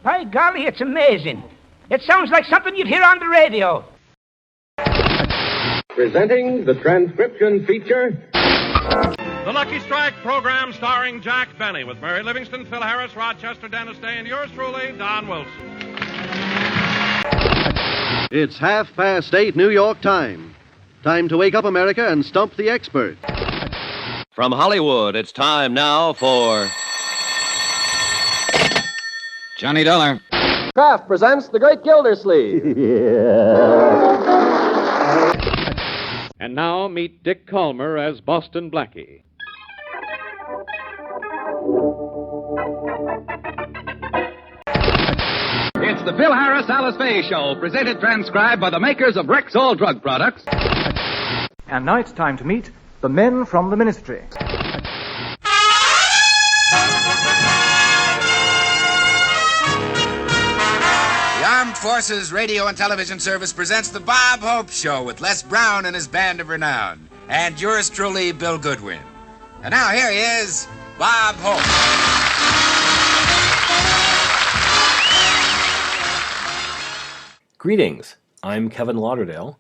By golly, it's amazing. It sounds like something you'd hear on the radio. Presenting the transcription feature. The Lucky Strike program starring Jack Benny with Mary Livingston, Phil Harris, Rochester, Dennis Day, and yours truly, Don Wilson. It's 8:30 New York time. Time to wake up, America, and stump the expert. From Hollywood, it's time now for Johnny Dollar. Kraft presents The Great Gildersleeve. And now meet Dick Calmer as Boston Blackie. It's the Phil Harris Alice Faye Show, presented transcribed by the makers of Rexall Drug Products. And now it's time to meet the men from the ministry. The Armed Forces Radio and Television Service presents the Bob Hope Show with Les Brown and his band of renown. And yours truly, Bill Goodwin. And now here he is, Bob Hope. Greetings, I'm Kevin Lauderdale.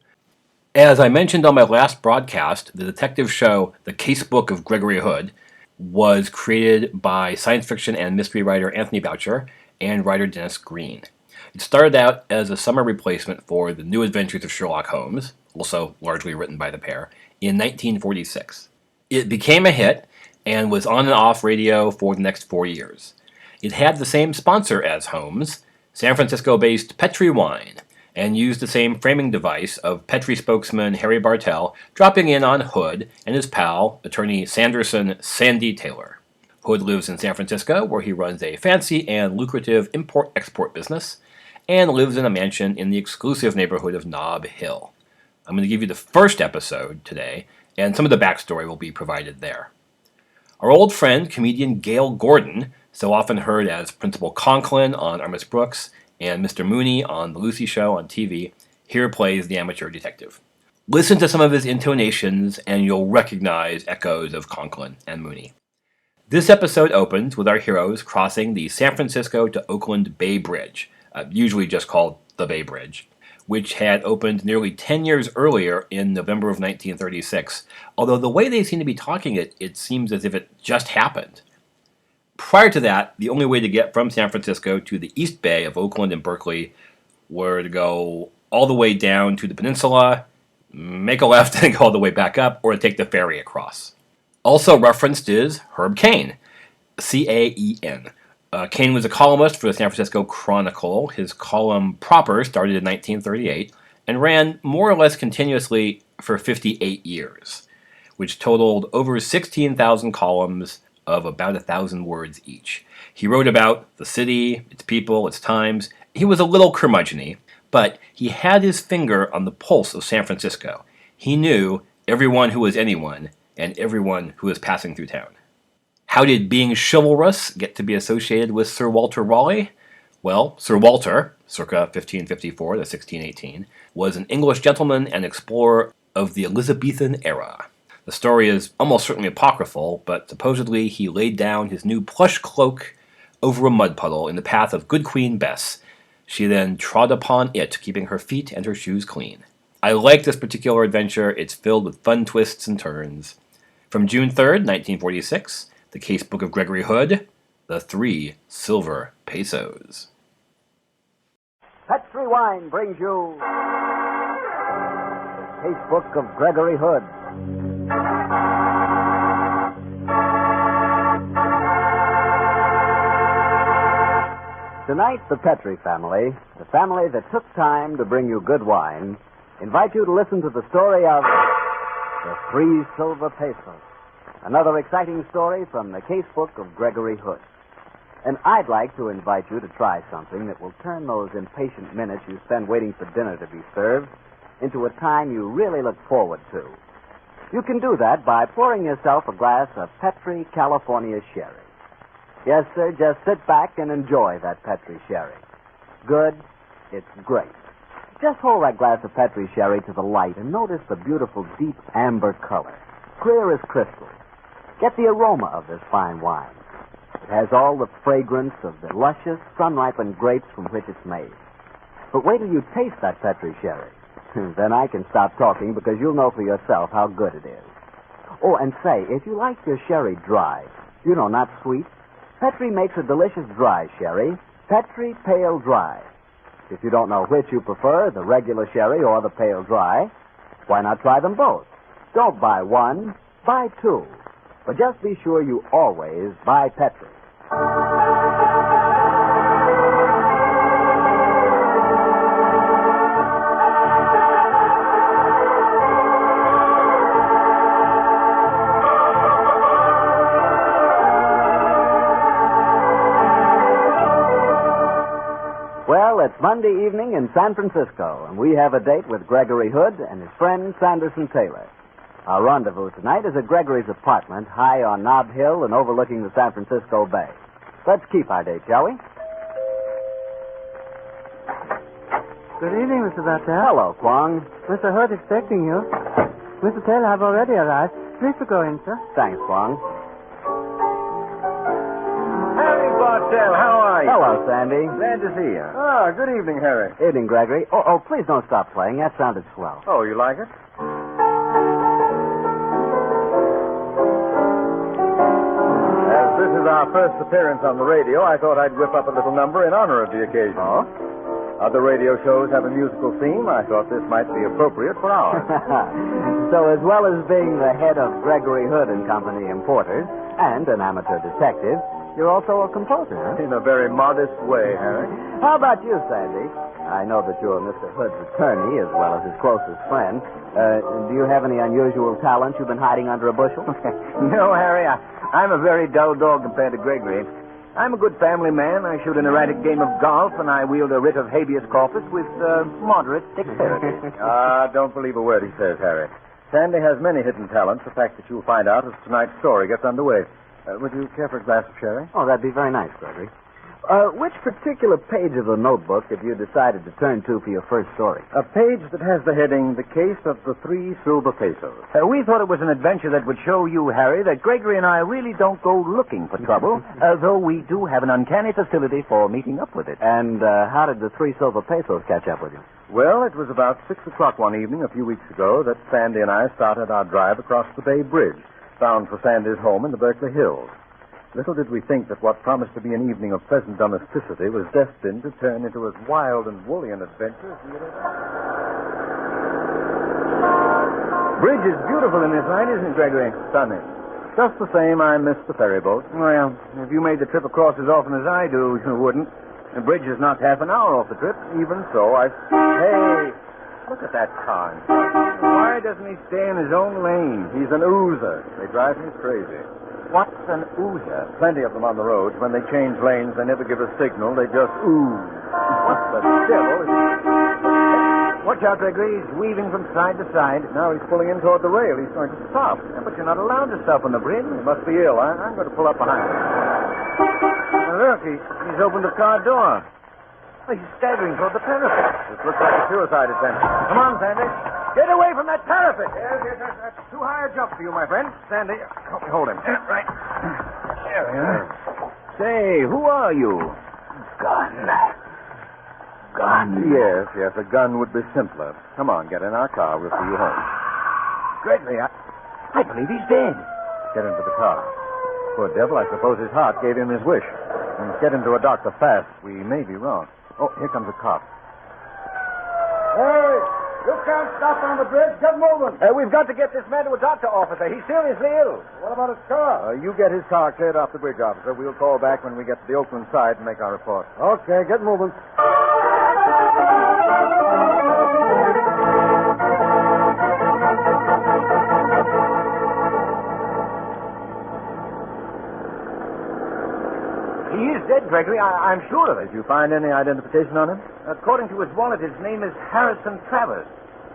As I mentioned on my last broadcast, the detective show The Casebook of Gregory Hood was created by science fiction and mystery writer Anthony Boucher and writer Denis Green. It started out as a summer replacement for The New Adventures of Sherlock Holmes, also largely written by the pair, in 1946. It became a hit and was on and off radio for the next 4 years. It had the same sponsor as Holmes, San Francisco-based Petri Wine, and used the same framing device of Petri spokesman Harry Bartell dropping in on Hood and his pal, attorney Sanderson Sandy Taylor. Hood lives in San Francisco, where he runs a fancy and lucrative import-export business, and lives in a mansion in the exclusive neighborhood of Nob Hill. I'm going to give you the first episode today, and some of the backstory will be provided there. Our old friend, comedian Gale Gordon, so often heard as Principal Conklin on Armis Brooks, and Mr. Mooney on The Lucy Show on TV, here plays the amateur detective. Listen to some of his intonations and you'll recognize echoes of Conklin and Mooney. This episode opens with our heroes crossing the San Francisco to Oakland Bay Bridge, usually just called the Bay Bridge, which had opened nearly 10 years earlier in November of 1936, although the way they seem to be talking it seems as if it just happened. Prior to that, the only way to get from San Francisco to the East Bay of Oakland and Berkeley were to go all the way down to the peninsula, make a left and go all the way back up, or to take the ferry across. Also referenced is Herb Caen, C-A-E-N. Caen was a columnist for the San Francisco Chronicle. His column proper started in 1938 and ran more or less continuously for 58 years, which totaled over 16,000 columns of about 1,000 words each. He wrote about the city, its people, its times. He was a little curmudgeon-y, but he had his finger on the pulse of San Francisco. He knew everyone who was anyone and everyone who was passing through town. How did being chivalrous get to be associated with Sir Walter Raleigh? Well, Sir Walter, circa 1554 to 1618, was an English gentleman and explorer of the Elizabethan era. The story is almost certainly apocryphal, but supposedly he laid down his new plush cloak over a mud puddle in the path of Good Queen Bess. She then trod upon it, keeping her feet and her shoes clean. I like this particular adventure. It's filled with fun twists and turns. From June 3rd, 1946, The Casebook of Gregory Hood, The 3 Silver Pesos. Petri Wine brings you The Casebook of Gregory Hood. Tonight, the Petri family, the family that took time to bring you good wine, invite you to listen to the story of The 3 Silver Pesos, another exciting story from the Casebook of Gregory Hood. And I'd like to invite you to try something that will turn those impatient minutes you spend waiting for dinner to be served into a time you really look forward to. You can do that by pouring yourself a glass of Petri California Sherry. Yes, sir, just sit back and enjoy that Petri Sherry. Good, it's great. Just hold that glass of Petri Sherry to the light and notice the beautiful deep amber color, clear as crystal. Get the aroma of this fine wine. The has all the fragrance of the luscious, sun-ripened grapes from which it's made. But wait till you taste that Petri sherry. Then I can stop talking because you'll know for yourself how good it is. Oh, and say, if you like your sherry dry, not sweet, Petri makes a delicious dry sherry, Petri Pale Dry. If you don't know which you prefer, the regular sherry or the pale dry, why not try them both? Don't buy one, buy two. But just be sure you always buy Petri. Well, it's Monday evening in San Francisco, and we have a date with Gregory Hood and his friend Sanderson Taylor. Our rendezvous tonight is at Gregory's apartment, high on Nob Hill and overlooking the San Francisco Bay. Let's keep our date, shall we? Good evening, Mr. Bartell. Hello, Kwong. Mr. Hood expecting you. Mr. Taylor, I've already arrived. Please to go in, sir. Thanks, Kwong. Harry Bartell, how are you? Hello, Sandy. Glad to see you. Ah, good evening, Harry. Evening, Gregory. Oh, please don't stop playing. That sounded swell. Oh, you like it? As this is our first appearance on the radio, I thought I'd whip up a little number in honor of the occasion. Oh? Other radio shows have a musical theme. I thought this might be appropriate for ours. So as well as being the head of Gregory Hood and Company Importers and an amateur detective, you're also a composer, huh? In a very modest way, Harry. How about you, Sandy? I know that you're Mr. Hood's attorney as well as his closest friend. Do you have any unusual talents you've been hiding under a bushel? No, Harry. I'm a very dull dog compared to Gregory. I'm a good family man. I shoot an erratic game of golf, and I wield a writ of habeas corpus with moderate dexterity. Don't believe a word he says, Harry. Sandy has many hidden talents, a fact that you'll find out as tonight's story gets underway. Would you care for a glass of sherry? Oh, that'd be very nice, Gregory. Which particular page of the notebook have you decided to turn to for your first story? A page that has the heading, The Case of the 3 Silver Pesos. We thought it was an adventure that would show you, Harry, that Gregory and I really don't go looking for trouble, though we do have an uncanny facility for meeting up with it. And how did the 3 Silver Pesos catch up with you? Well, it was about 6 o'clock one evening a few weeks ago that Sandy and I started our drive across the Bay Bridge, bound for Sandy's home in the Berkeley Hills. Little did we think that what promised to be an evening of pleasant domesticity was destined to turn into as wild and woolly an adventure as we had ever. Bridge is beautiful in this light, isn't it, Gregory? Stunning. Just the same, I missed the ferry boat. Well, if you made the trip across as often as I do, you wouldn't. The bridge is not half an hour off the trip. Even so, Hey, look at that car. Why doesn't he stay in his own lane? He's an oozer. They drive me crazy. What's an oozer? Plenty of them on the roads. When they change lanes, they never give a signal. They just ooze. What the devil? Watch out, Gregory. He's weaving from side to side. Now he's pulling in toward the rail. He's going to stop. Yeah, but you're not allowed to stop on the bridge. He must be ill. I'm going to pull up behind him. Look, he's opened the car door. Oh, he's staggering toward the parapet. This looks like a suicide attempt. Come on, Sandy. Get away from that parapet. Yes, that's too high a jump for you, my friend. Sandy, help me hold him. Right. There we are. Say, who are you? Gun. Yes, a gun would be simpler. Come on, get in our car. We'll see you home. Gregory, I believe he's dead. Get into the car. Poor devil, I suppose his heart gave him his wish. Get him to a doctor fast. We may be wrong. Oh, here comes a cop. Hey, you can't stop on the bridge. Get moving. We've got to get this man to a doctor, officer. He's seriously ill. What about his car? You get his car cleared off the bridge, officer. We'll call back when we get to the Oakland side and make our report. Okay, get moving. He is dead, Gregory. I'm sure of it. Did you find any identification on him? According to his wallet, his name is Harrison Travers,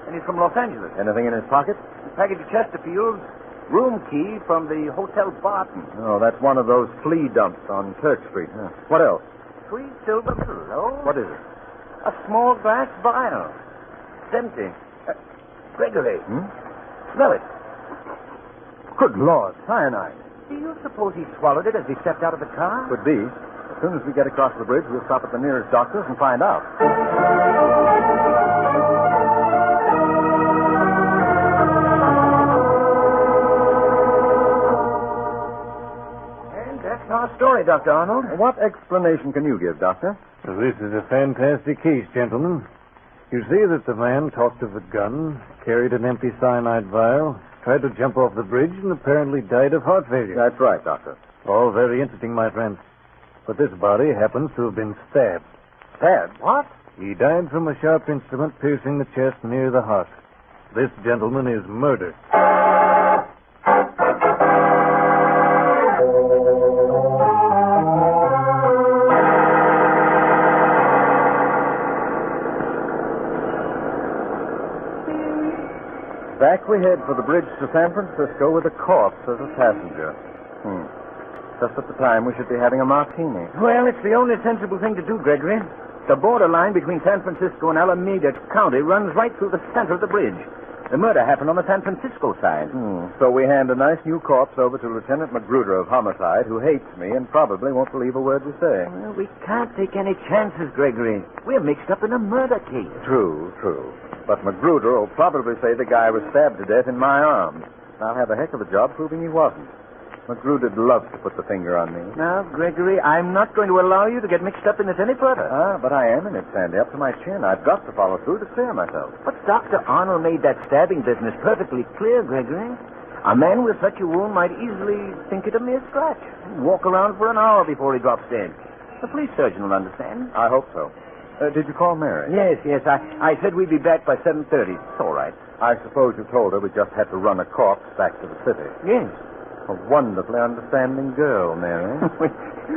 and he's from Los Angeles. Anything in his pocket? A package of Chesterfield's, room key from the Hotel Barton. Oh, that's one of those flea dumps on Turk Street. Huh. What else? 3 silver pillows. What is it? A small glass vial. It's empty. Gregory. Smell it. Good Lord, cyanide. Do you suppose he swallowed it as he stepped out of the car? Could be. As soon as we get across the bridge, we'll stop at the nearest doctor's and find out. And that's our story, Dr. Arnold. What explanation can you give, Doctor? Well, this is a fantastic case, gentlemen. You see that the man talked of a gun, carried an empty cyanide vial, tried to jump off the bridge, and apparently died of heart failure. That's right, Doctor. All very interesting, my friends. But this body happens to have been stabbed. Stabbed? What? He died from a sharp instrument piercing the chest near the heart. This gentleman is murdered. Back we head for the bridge to San Francisco with a corpse as a passenger. Just at the time we should be having a martini. Well, it's the only sensible thing to do, Gregory. The borderline between San Francisco and Alameda County runs right through the center of the bridge. The murder happened on the San Francisco side. So we hand a nice new corpse over to Lieutenant Magruder of Homicide, who hates me and probably won't believe a word we say. Well, we can't take any chances, Gregory. We're mixed up in a murder case. True. But Magruder will probably say the guy was stabbed to death in my arms. I'll have a heck of a job proving he wasn't. Magruder'd love to put the finger on me. Now, Gregory, I'm not going to allow you to get mixed up in this any further. But I am in it, Sandy, up to my chin. I've got to follow through to clear myself. But Dr. Arnold made that stabbing business perfectly clear, Gregory. A man with such a wound might easily think it a mere scratch. Walk around for an hour before he drops dead. The police surgeon will understand. I hope so. Did you call Mary? Yes. I said we'd be back by 7:30. It's all right. I suppose you told her we just had to run a corpse back to the city. Yes. A wonderfully understanding girl, Mary.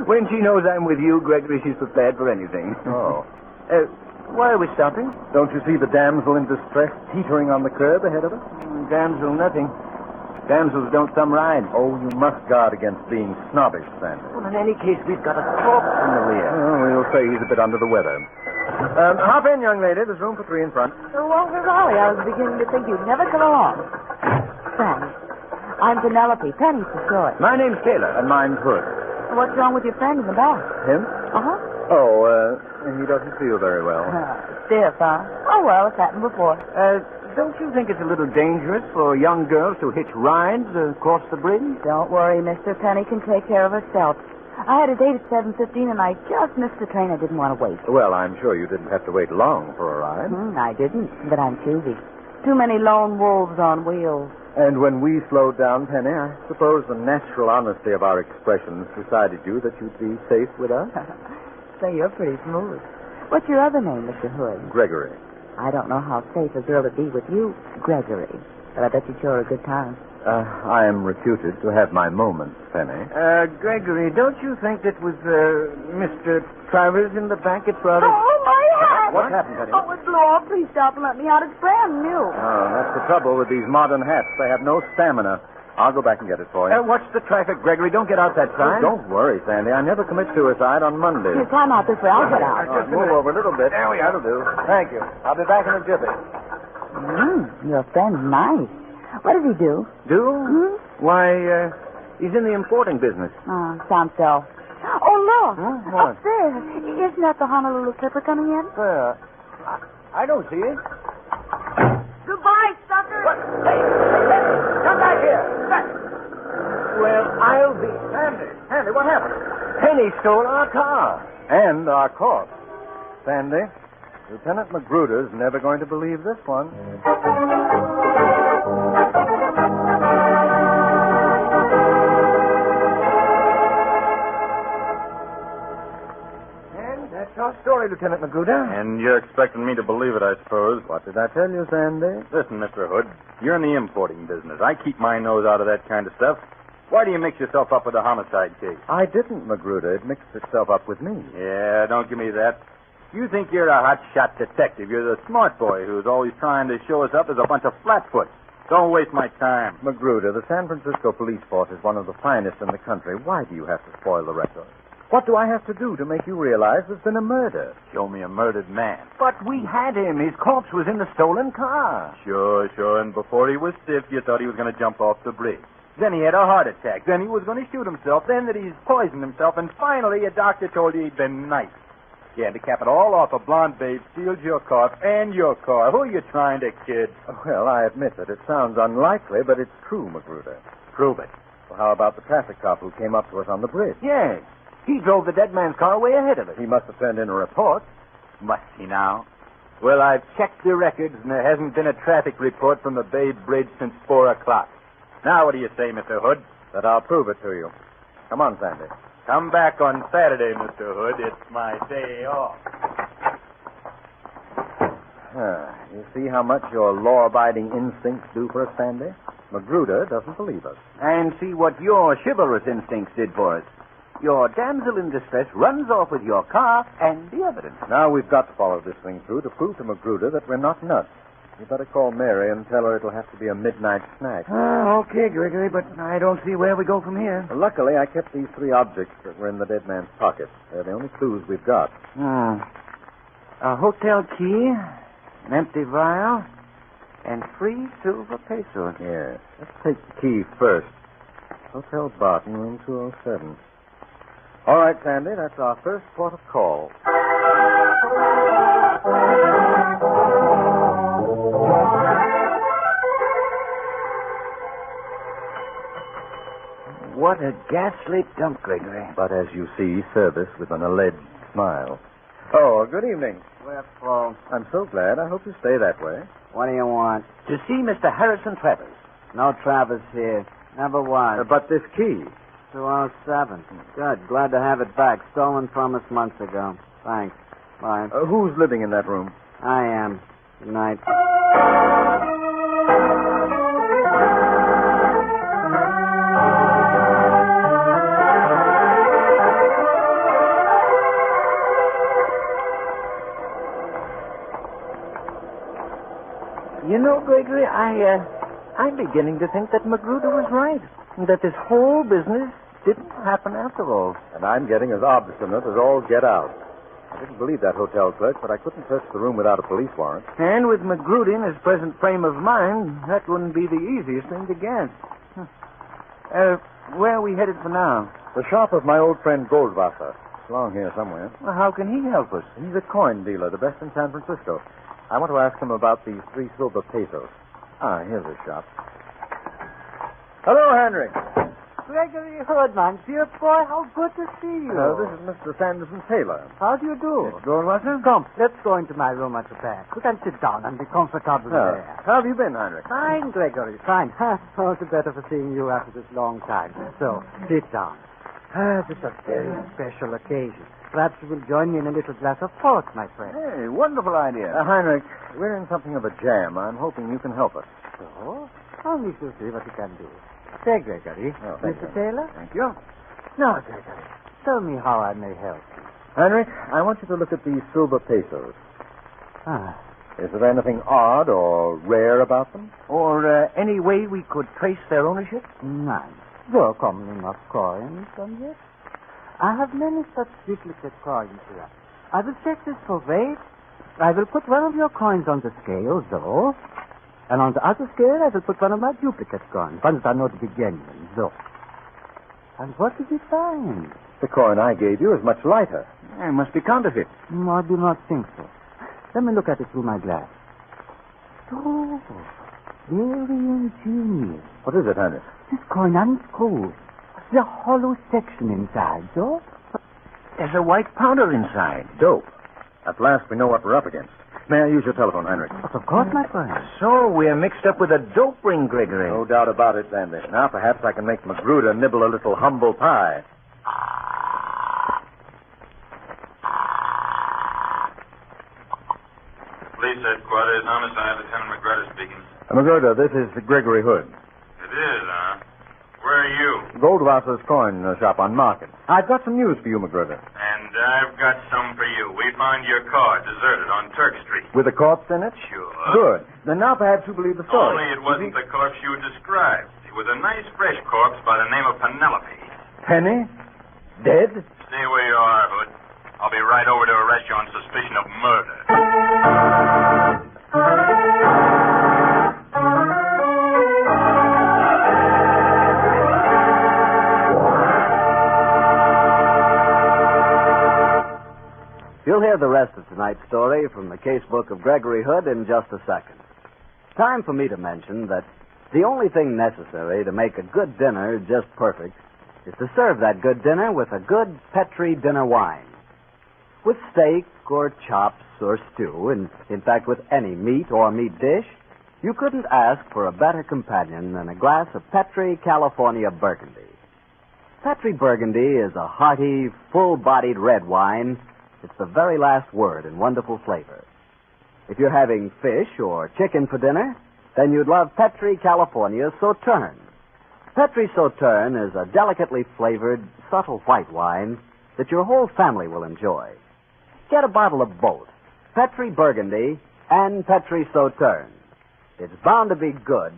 When she knows I'm with you, Gregory, she's prepared for anything. Oh. Why are we stopping? Don't you see the damsel in distress teetering on the curb ahead of us? Damsel, nothing. Damsels don't some ride. Oh, you must guard against being snobbish, Sandy. Well, in any case, we've got a corpse in the rear. Oh, we'll say he's a bit under the weather. Hop in, young lady. There's room for three in front. Oh, Walter Raleigh, I was beginning to think you'd never come along. Thanks. I'm Penelope. Penny's the short. My name's Taylor. And mine's Hood. What's wrong with your friend in the back? Him? Uh-huh. Oh, he doesn't feel very well. Stiff, huh? Oh, well, it's happened before. Don't you think it's a little dangerous for young girls to hitch rides across the bridge? Don't worry, mister. Penny can take care of herself. I had a date at 7:15, and I just missed the train. I didn't want to wait. Well, I'm sure you didn't have to wait long for a ride. I didn't, but I'm choosy. Too many lone wolves on wheels. And when we slowed down, Penny, I suppose the natural honesty of our expressions decided you that you'd be safe with us? Say, you're pretty smooth. What's your other name, Mr. Hood? Gregory. I don't know how safe a girl would be with you, Gregory, but I bet you'd show her a good time. I am reputed to have my moments, Penny. Gregory, don't you think it was Mr. Travers in the back at Brother? Oh, my hat! What happened, Penny? Oh, it blew off. Please stop and let me out. It's brand new. Oh, that's the trouble with these modern hats. They have no stamina. I'll go back and get it for you. Watch the traffic, Gregory. Don't get out that sign. Oh, don't worry, Sandy. I never commit suicide on Monday. Here, climb out this way. I'll get out. Move over a little bit. There we are. That'll do. Thank you. I'll be back in a jiffy. Your friend's nice. What does he do? Why, he's in the importing business. Oh, sounds so. Oh, look. What? Up there. Isn't that the Honolulu Clipper coming in? I don't see it. Goodbye, sucker. Hey, come back here. Well, I'll be... Sandy, what happened? Penny stole our car. And our corpse. Sandy, Lieutenant Magruder's never going to believe this one. That's our story, Lieutenant Magruder. And you're expecting me to believe it, I suppose. What did I tell you, Sandy? Listen, Mr. Hood, you're in the importing business. I keep my nose out of that kind of stuff. Why do you mix yourself up with a homicide case? I didn't, Magruder. It mixed itself up with me. Yeah, don't give me that. You think you're a hot-shot detective. You're the smart boy who's always trying to show us up as a bunch of flatfoots. Don't waste my time. Magruder, the San Francisco police force is one of the finest in the country. Why do you have to spoil the record? What do I have to do to make you realize there's been a murder? Show me a murdered man. But we had him. His corpse was in the stolen car. Sure. And before he was stiff, you thought he was going to jump off the bridge. Then he had a heart attack. Then he was going to shoot himself. Then that he's poisoned himself. And finally, a doctor told you he'd been knifed. Yeah, to cap it all off, a blonde babe steals your car and your car. Who are you trying to kid? Well, I admit that it sounds unlikely, but it's true, Magruder. Prove it. Well, how about the traffic cop who came up to us on the bridge? Yes. He drove the dead man's car way ahead of us. He must have turned in a report. Must he now? Well, I've checked the records, and there hasn't been a traffic report from the Bay Bridge since 4 o'clock. Now, what do you say, Mr. Hood? That I'll prove it to you. Come on, Sandy. Come back on Saturday, Mr. Hood. It's my day off. You see how much your law-abiding instincts do for us, Sandy? Magruder doesn't believe us. And see what your chivalrous instincts did for us. Your damsel in distress runs off with your car and the evidence. Now we've got to follow this thing through to prove to Magruder that we're not nuts. You better call Mary and tell her it'll have to be a midnight snack. Okay, Gregory, but I don't see where we go from here. Well, luckily, I kept these 3 objects that were in the dead man's pocket. They're the only clues we've got. A hotel key, an empty vial, and 3 silver pesos. Yes. Let's take the key first. Hotel Barton, room 207. All right, Sandy, that's our first port of call. What a ghastly dump, Gregory. But as you see, service with an alleged smile. Oh, good evening. We're full. I'm so glad. I hope you stay that way. What do you want? To see Mr. Harrison Travers. No Travers here. Never was. But this key. 207. Good. Glad to have it back. Stolen from us months ago. Thanks. Bye. Who's living in that room? I am. Good night. You know, Gregory, I'm beginning to think that Magruder was right. That this whole business didn't happen after all. And I'm getting as obstinate as all get out. I didn't believe that hotel clerk, but I couldn't search the room without a police warrant. And with Magruder in his present frame of mind, that wouldn't be the easiest thing to guess. Where are we headed for now? The shop of my old friend Goldwasser. It's along here somewhere. Well, how can he help us? He's a coin dealer, the best in San Francisco. I want to ask him about these 3 silver pesos. Here's his shop. Hello, Henry. Gregory Hood, man. Dear boy, how good to see you. This is Mr. Sanderson Taylor. How do you do? Miss Goldwasser? Come, let's go into my room at the back. We can sit down and be comfortable there. How have you been, Heinrich? Fine, Gregory, fine. All the better for seeing you after this long time. So, sit down. This is a very special occasion. Perhaps you will join me in a little glass of port, my friend. Hey, wonderful idea. Heinrich, we're in something of a jam. I'm hoping you can help us. So, we shall see what you can do. Say, Gregory. Mr. Taylor? Thank you. Now, Gregory, tell me how I may help you. Heinrich, I want you to look at these silver pesos. Is there anything odd or rare about them? Or any way we could trace their ownership? None. Though commonly not coins, and yet. I have many such duplicate coins here. I will check this for weight. I will put one of your coins on the scale, though. And on the other scale, I will put one of my duplicate coins, ones that are not to be genuine, though. And what did you find? The coin I gave you is much lighter. It must be counterfeit. I do not think so. Let me look at it through my glass. Oh, very ingenious. What is it, Heinrich? This coin unscrews. The hollow section inside, though. There's a white powder inside. Dope. At last we know what we're up against. May I use your telephone, Heinrich? Of course, my friend. So we're mixed up with a dope ring, Gregory. No doubt about it, Sandy. Now perhaps I can make Magruder nibble a little humble pie. Police headquarters, homicide, Lieutenant Magruder speaking. Magruder, this is Gregory Hood. It is, huh? Where are you? Goldwasser's coin shop on Market. I've got some news for you, Magruder. And I've got some for you. We found your car deserted on Turk Street. With a corpse in it? Sure. Good. Then now perhaps you believe the story. Only it wasn't the corpse you described. It was a nice, fresh corpse by the name of Penelope. Penny? Dead? Stay where you are, Hood. I'll be right over to arrest you on suspicion of murder. tonight's story from the Casebook of Gregory Hood in just a second. Time for me to mention that the only thing necessary to make a good dinner just perfect is to serve that good dinner with a good Petri dinner wine. With steak or chops or stew, and in fact with any meat or meat dish, you couldn't ask for a better companion than a glass of Petri California Burgundy. Petri Burgundy is a hearty, full-bodied red wine. It's the very last word in wonderful flavor. If you're having fish or chicken for dinner, then you'd love Petri California Sauterne. Petri Sauterne is a delicately flavored, subtle white wine that your whole family will enjoy. Get a bottle of both, Petri Burgundy and Petri Sauterne. It's bound to be good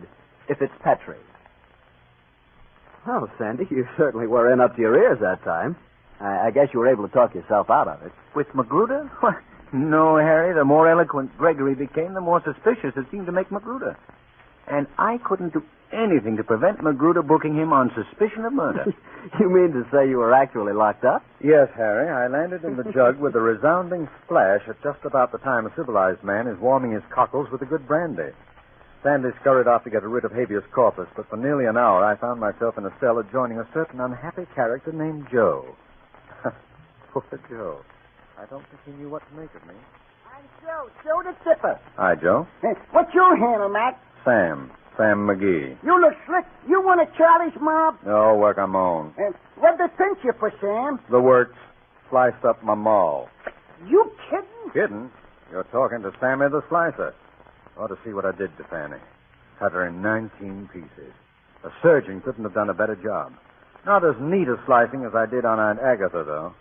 if it's Petri. Oh, Sandy, you certainly were in up to your ears that time. I guess you were able to talk yourself out of it. With Magruder? No, Harry. The more eloquent Gregory became, the more suspicious it seemed to make Magruder. And I couldn't do anything to prevent Magruder booking him on suspicion of murder. You mean to say you were actually locked up? Yes, Harry. I landed in the jug with a resounding splash at just about the time a civilized man is warming his cockles with a good brandy. Sandy scurried off to get rid of habeas corpus, but for nearly an hour I found myself in a cell adjoining a certain unhappy character named Joe. Poor Joe. I don't think he knew what to make of me. I'm Joe the Tipper. Hi, Joe. What's your handle, Mac? Sam McGee. You look slick. You one of Charlie's mob? No, work on my own. What'd they pinch you for, Sam? The works sliced up my maul. You kidding? Kidding? You're talking to Sammy the Slicer. Ought to see what I did to Fanny. Cut her in 19 pieces. A surgeon couldn't have done a better job. Not as neat a slicing as I did on Aunt Agatha, though.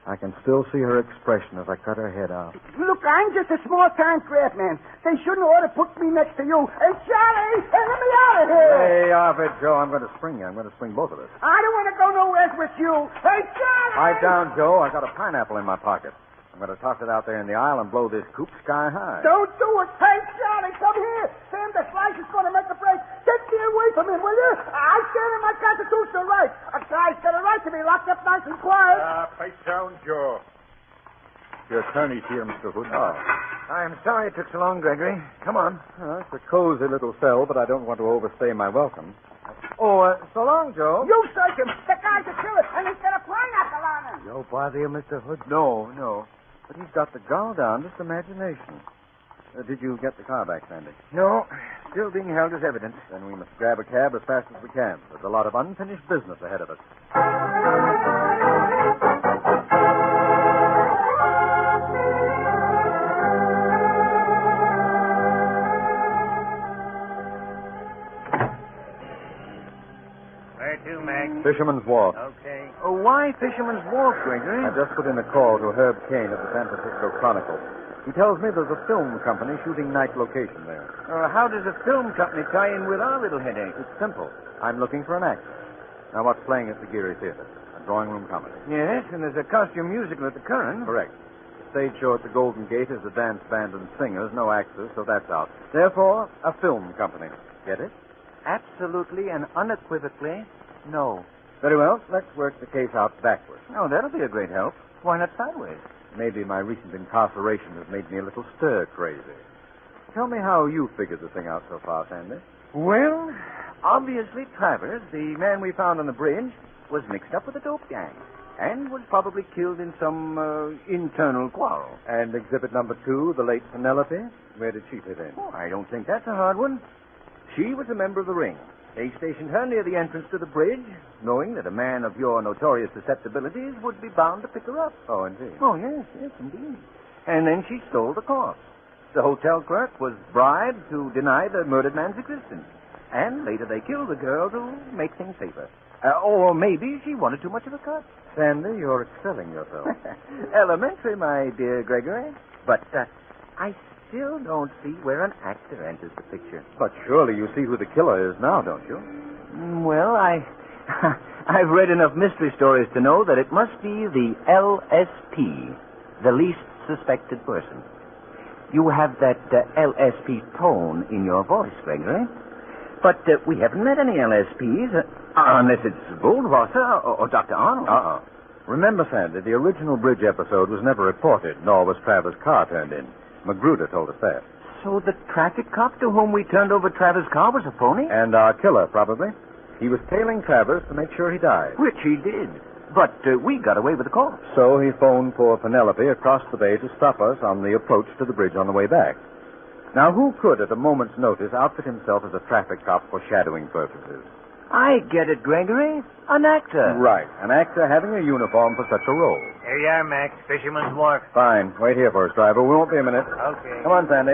I can still see her expression as I cut her head off. Look, I'm just a small-time craftsman. They shouldn't ought to put me next to you. Hey, Charlie, let me out of here. Hey, off it, Joe. I'm going to spring you. I'm going to spring both of us. I don't want to go nowhere with you. Hey, Charlie! Pipe down, Joe. I got a pineapple in my pocket. I'm going to toss it out there in the aisle and blow this coop sky high. Don't do it. Hey, Charlie, come here. Sam the Slice is going to make a break. Get me away from him, will you? I stand in my constitutional right. A guy's got a right to be locked up nice and quiet. Pipe down, Joe. Your attorney's here, Mr. Hood. Oh. I'm sorry it took so long, Gregory. Come on. It's a cozy little cell, but I don't want to overstay my welcome. Oh, so long, Joe. You search him. The guy's a killer, and he's got a pineapple on him. No bother you, Mr. Hood? No. But he's got the gull down, just imagination. Did you get the car back, Sandy? No. Still being held as evidence. Then we must grab a cab as fast as we can. There's a lot of unfinished business ahead of us. Where to, Mac? Fisherman's Wharf. Okay. Oh, why Fisherman's Wharf, Gregory? I just put in a call to Herb Kane at the San Francisco Chronicle. He tells me there's a film company shooting night location there. How does a film company tie in with our little headache? It's simple. I'm looking for an actor. Now, what's playing at the Geary Theater? A drawing room comedy. Yes, and there's a costume musical at the Curran. Correct. The stage show at the Golden Gate is a dance band and singers, no actors, so that's out. Therefore, a film company. Get it? Absolutely and unequivocally, no. Very well. Let's work the case out backwards. Oh, that'll be a great help. Why not sideways? Maybe my recent incarceration has made me a little stir-crazy. Tell me how you figured the thing out so far, Sandy. Well, obviously Travers, the man we found on the bridge, was mixed up with a dope gang and was probably killed in some internal quarrel. And exhibit number 2, the late Penelope, where did she fit in? Oh, I don't think that's a hard one. She was a member of the ring. They stationed her near the entrance to the bridge, knowing that a man of your notorious susceptibilities would be bound to pick her up. Oh, indeed. Oh, yes, indeed. And then she stole the corpse. The hotel clerk was bribed to deny the murdered man's existence. And later they killed the girl to make things safer. Or maybe she wanted too much of a cut. Sandy, you're excelling yourself. Elementary, my dear Gregory. But I still don't see where an actor enters the picture. But surely you see who the killer is now, don't you? Well, I've read enough mystery stories to know that it must be the LSP, the least suspected person. You have that LSP tone in your voice, Gregory. But we haven't met any LSPs, unless it's Goldwasser or Dr. Arnold. Remember, Sandy, the original bridge episode was never reported, nor was Travers' car turned in. Magruder told us that. So the traffic cop to whom we turned over Travers' car was a phony? And our killer, probably. He was tailing Travers to make sure he died. Which he did. But we got away with the corpse. So he phoned poor Penelope across the bay to stop us on the approach to the bridge on the way back. Now, who could, at a moment's notice, outfit himself as a traffic cop for shadowing purposes? I get it, Gregory. An actor. Right. An actor having a uniform for such a role. Here you are, Max. Fisherman's Wharf. Fine. Wait here for us, driver. We won't be a minute. Okay. Come on, Sandy.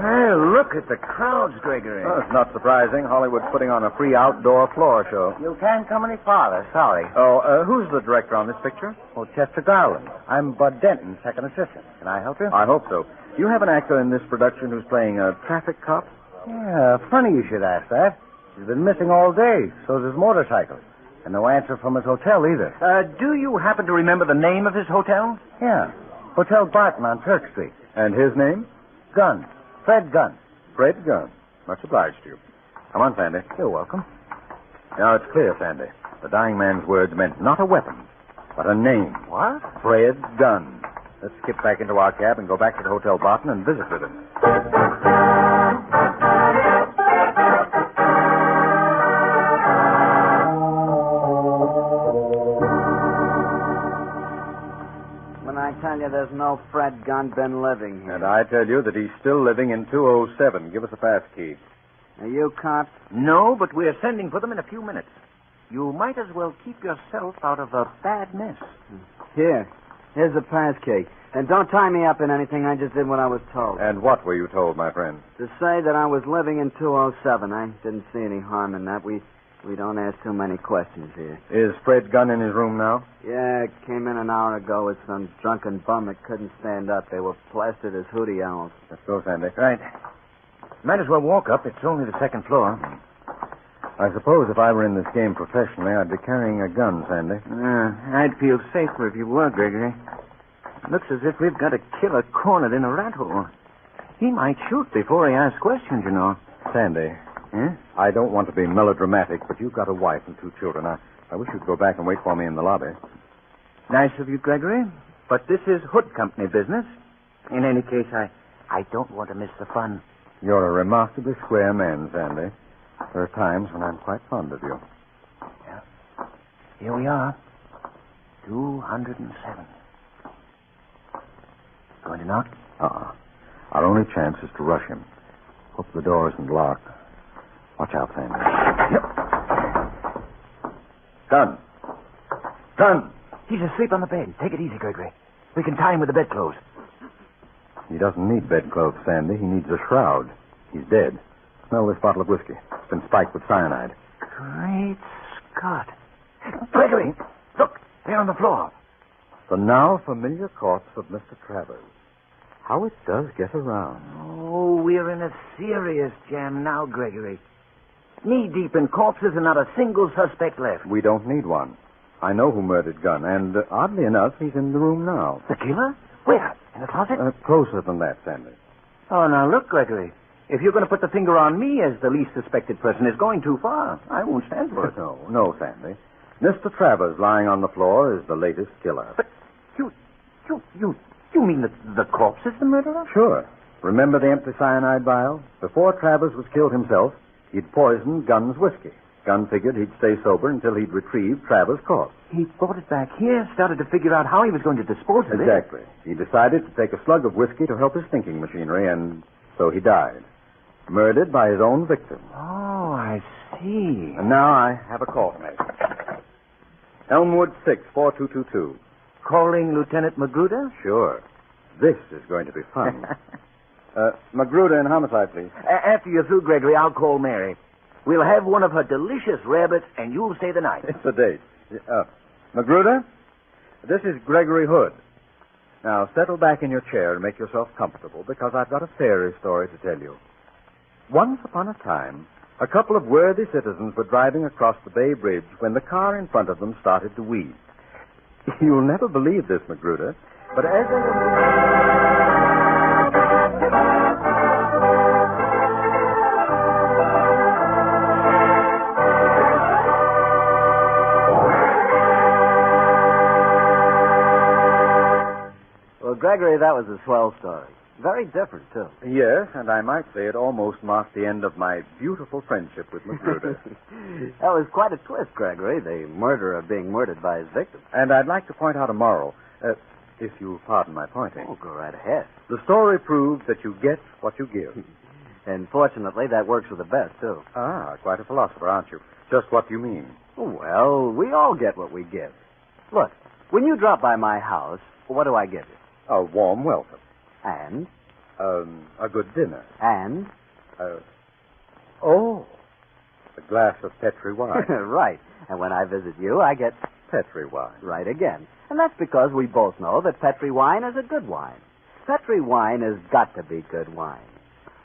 Hey, look at the crowds, Gregory. Oh, it's not surprising. Hollywood's putting on a free outdoor floor show. You can't come any farther. Sorry. Oh, who's the director on this picture? Oh, Chester Garland. I'm Bud Denton, second assistant. Can I help you? I hope so. Do you have an actor in this production who's playing a traffic cop? Yeah, funny you should ask that. He's been missing all day. So's his motorcycle. And no answer from his hotel either. Do you happen to remember the name of his hotel? Yeah. Hotel Barton on Turk Street. And his name? Gunn. Fred Gunn. Fred Gunn. Much obliged to you. Come on, Sandy. You're welcome. Now, it's clear, Sandy. The dying man's words meant not a weapon, but a name. What? Fred Gunn. Let's skip back into our cab and go back to the Hotel Barton and visit with him. I tell you there's no Fred Gunn been living here. And I tell you that he's still living in 207. Give us a pass key. Are you cops? No, but we're sending for them in a few minutes. You might as well keep yourself out of a bad mess. Here's the pass key. And don't tie me up in anything. I just did what I was told. And what were you told, my friend? To say that I was living in 207. I didn't see any harm in that. We don't ask too many questions here. Is Fred Gunn in his room now? Yeah, came in an hour ago with some drunken bum that couldn't stand up. They were plastered as hootie owls. Let's go, Sandy. Right. Might as well walk up. It's only the second floor. I suppose if I were in this game professionally, I'd be carrying a gun, Sandy. I'd feel safer if you were, Gregory. Looks as if we've got a killer cornered in a rat hole. He might shoot before he asks questions, you know. Sandy. Huh? I don't want to be melodramatic, but you've got a wife and 2 children. I wish you'd go back and wait for me in the lobby. Nice of you, Gregory. But this is Hood Company business. In any case, I don't want to miss the fun. You're a remarkably square man, Sandy. There are times when I'm quite fond of you. Yeah. Here we are. 207. Going to knock? Our only chance is to rush him. Hope the door isn't locked. Watch out, Sandy. Gun. He's asleep on the bed. Take it easy, Gregory. We can tie him with the bedclothes. He doesn't need bedclothes, Sandy. He needs a shroud. He's dead. Smell this bottle of whiskey. It's been spiked with cyanide. Great Scott. Gregory, look. They're on the floor. The now familiar corpse of Mr. Travers. How it does get around. Oh, we're in a serious jam now, Gregory. Knee-deep in corpses and not a single suspect left. We don't need one. I know who murdered Gunn, and oddly enough, he's in the room now. The killer? Where? In the closet? Closer than that, Sandy. Oh, now look, Gregory. If you're going to put the finger on me as the least suspected person, it's going too far. I won't stand for it. No, Sandy. Mr. Travers lying on the floor is the latest killer. But you mean that the corpse is the murderer? Sure. Remember the empty cyanide vial? Before Travers was killed himself, he'd poisoned Gunn's whiskey. Gunn figured he'd stay sober until he'd retrieved Travers' corpse. He brought it back here, started to figure out how he was going to dispose of it. Exactly. He decided to take a slug of whiskey to help his thinking machinery, and so he died. Murdered by his own victim. Oh, I see. And now I have a call to make. Elmwood 6, 4222. Calling Lieutenant Magruder? Sure. This is going to be fun. Magruder in homicide, please. After you're through, Gregory, I'll call Mary. We'll have one of her delicious rabbits, and you'll stay the night. It's a date. Magruder, this is Gregory Hood. Now, settle back in your chair and make yourself comfortable, because I've got a fairy story to tell you. Once upon a time, a couple of worthy citizens were driving across the Bay Bridge when the car in front of them started to weave. You'll never believe this, Magruder, but as they were... Gregory, that was a swell story. Very different, too. Yes, and I might say it almost marked the end of my beautiful friendship with Magruder. That was quite a twist, Gregory, the murderer being murdered by his victim. And I'd like to point out a moral, if you'll pardon my pointing. Oh, go right ahead. The story proves that you get what you give. And fortunately, that works with the best, too. Ah, quite a philosopher, aren't you? Just what do you mean? Well, we all get what we give. Look, when you drop by my house, what do I give you? A warm welcome. And? A good dinner. And? A glass of Petri wine. Right. And when I visit you, I get Petri wine. Right again. And that's because we both know that Petri wine is a good wine. Petri wine has got to be good wine.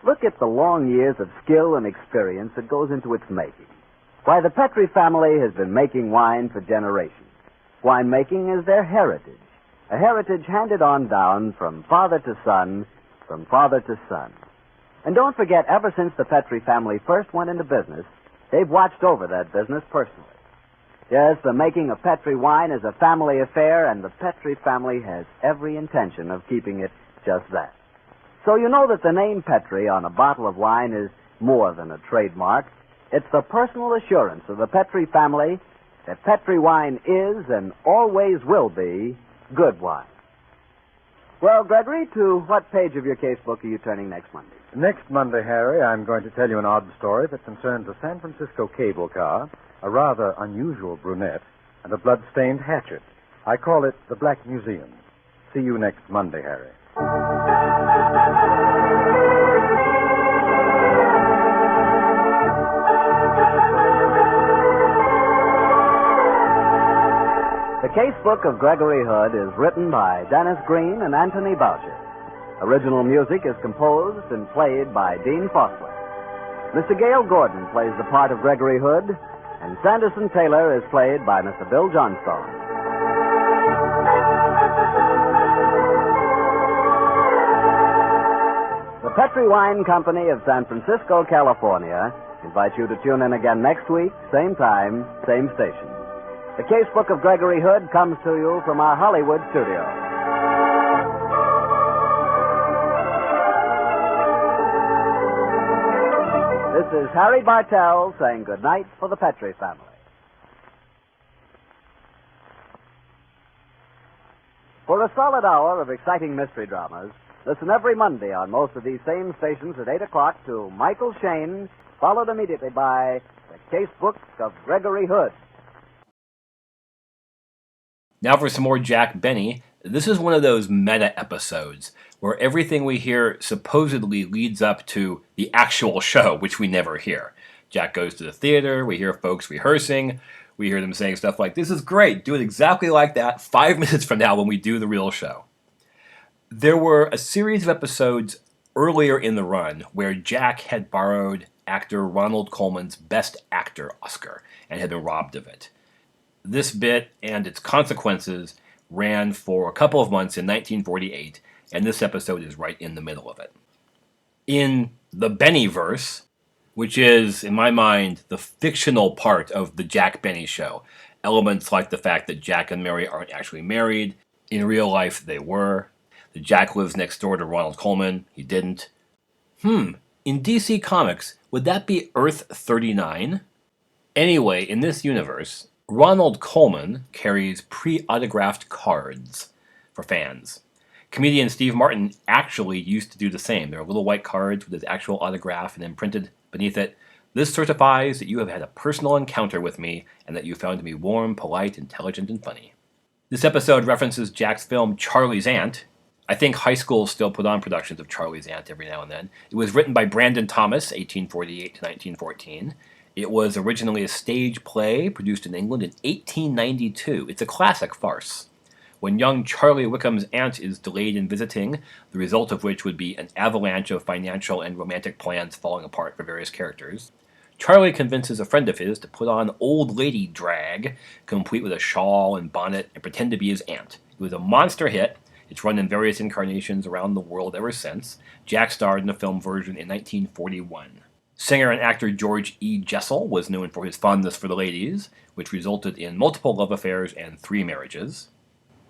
Look at the long years of skill and experience that goes into its making. Why, the Petri family has been making wine for generations. Winemaking is their heritage. A heritage handed on down from father to son, from father to son. And don't forget, ever since the Petri family first went into business, they've watched over that business personally. Yes, the making of Petri wine is a family affair, and the Petri family has every intention of keeping it just that. So you know that the name Petri on a bottle of wine is more than a trademark. It's the personal assurance of the Petri family that Petri wine is and always will be good wine. Well, Gregory, to what page of your casebook are you turning next Monday? Next Monday, Harry, I'm going to tell you an odd story that concerns a San Francisco cable car, a rather unusual brunette, and a blood-stained hatchet. I call it the Black Museum. See you next Monday, Harry. The Casebook of Gregory Hood is written by Denis Green and Anthony Boucher. Original music is composed and played by Dean Fossler. Mr. Gale Gordon plays the part of Gregory Hood, and Sanderson Taylor is played by Mr. Bill Johnstone. The Petri Wine Company of San Francisco, California, invites you to tune in again next week, same time, same station. The Casebook of Gregory Hood comes to you from our Hollywood studio. This is Harry Bartell saying good night for the Petri family. For a solid hour of exciting mystery dramas, listen every Monday on most of these same stations at 8 o'clock to Michael Shayne, followed immediately by The Casebook of Gregory Hood. Now for some more Jack Benny. This is one of those meta episodes where everything we hear supposedly leads up to the actual show, which we never hear. Jack goes to the theater, we hear folks rehearsing, we hear them saying stuff like, "This is great, do it exactly like that 5 minutes from now when we do the real show." There were a series of episodes earlier in the run where Jack had borrowed actor Ronald Colman's Best Actor Oscar and had been robbed of it. This bit and its consequences ran for a couple of months in 1948, and this episode is right in the middle of it. In the Bennyverse, which is, in my mind, the fictional part of the Jack Benny show, elements like the fact that Jack and Mary aren't actually married, in real life they were, that Jack lives next door to Ronald Colman, he didn't. In DC Comics, would that be Earth 39? Anyway, in this universe, Ronald Colman carries pre-autographed cards for fans. Comedian Steve Martin actually used to do the same. There are little white cards with his actual autograph and then printed beneath it, "This certifies that you have had a personal encounter with me and that you found me warm, polite, intelligent, and funny." This episode references Jack's film Charley's Aunt. I think high schools still put on productions of Charley's Aunt every now and then. It was written by Brandon Thomas, 1848 to 1914. It was originally a stage play produced in England in 1892. It's a classic farce. When young Charley Wickham's aunt is delayed in visiting, the result of which would be an avalanche of financial and romantic plans falling apart for various characters, Charley convinces a friend of his to put on old lady drag, complete with a shawl and bonnet, and pretend to be his aunt. It was a monster hit. It's run in various incarnations around the world ever since. Jack starred in the film version in 1941. Singer and actor George E. Jessel was known for his fondness for the ladies, which resulted in multiple love affairs and 3 marriages.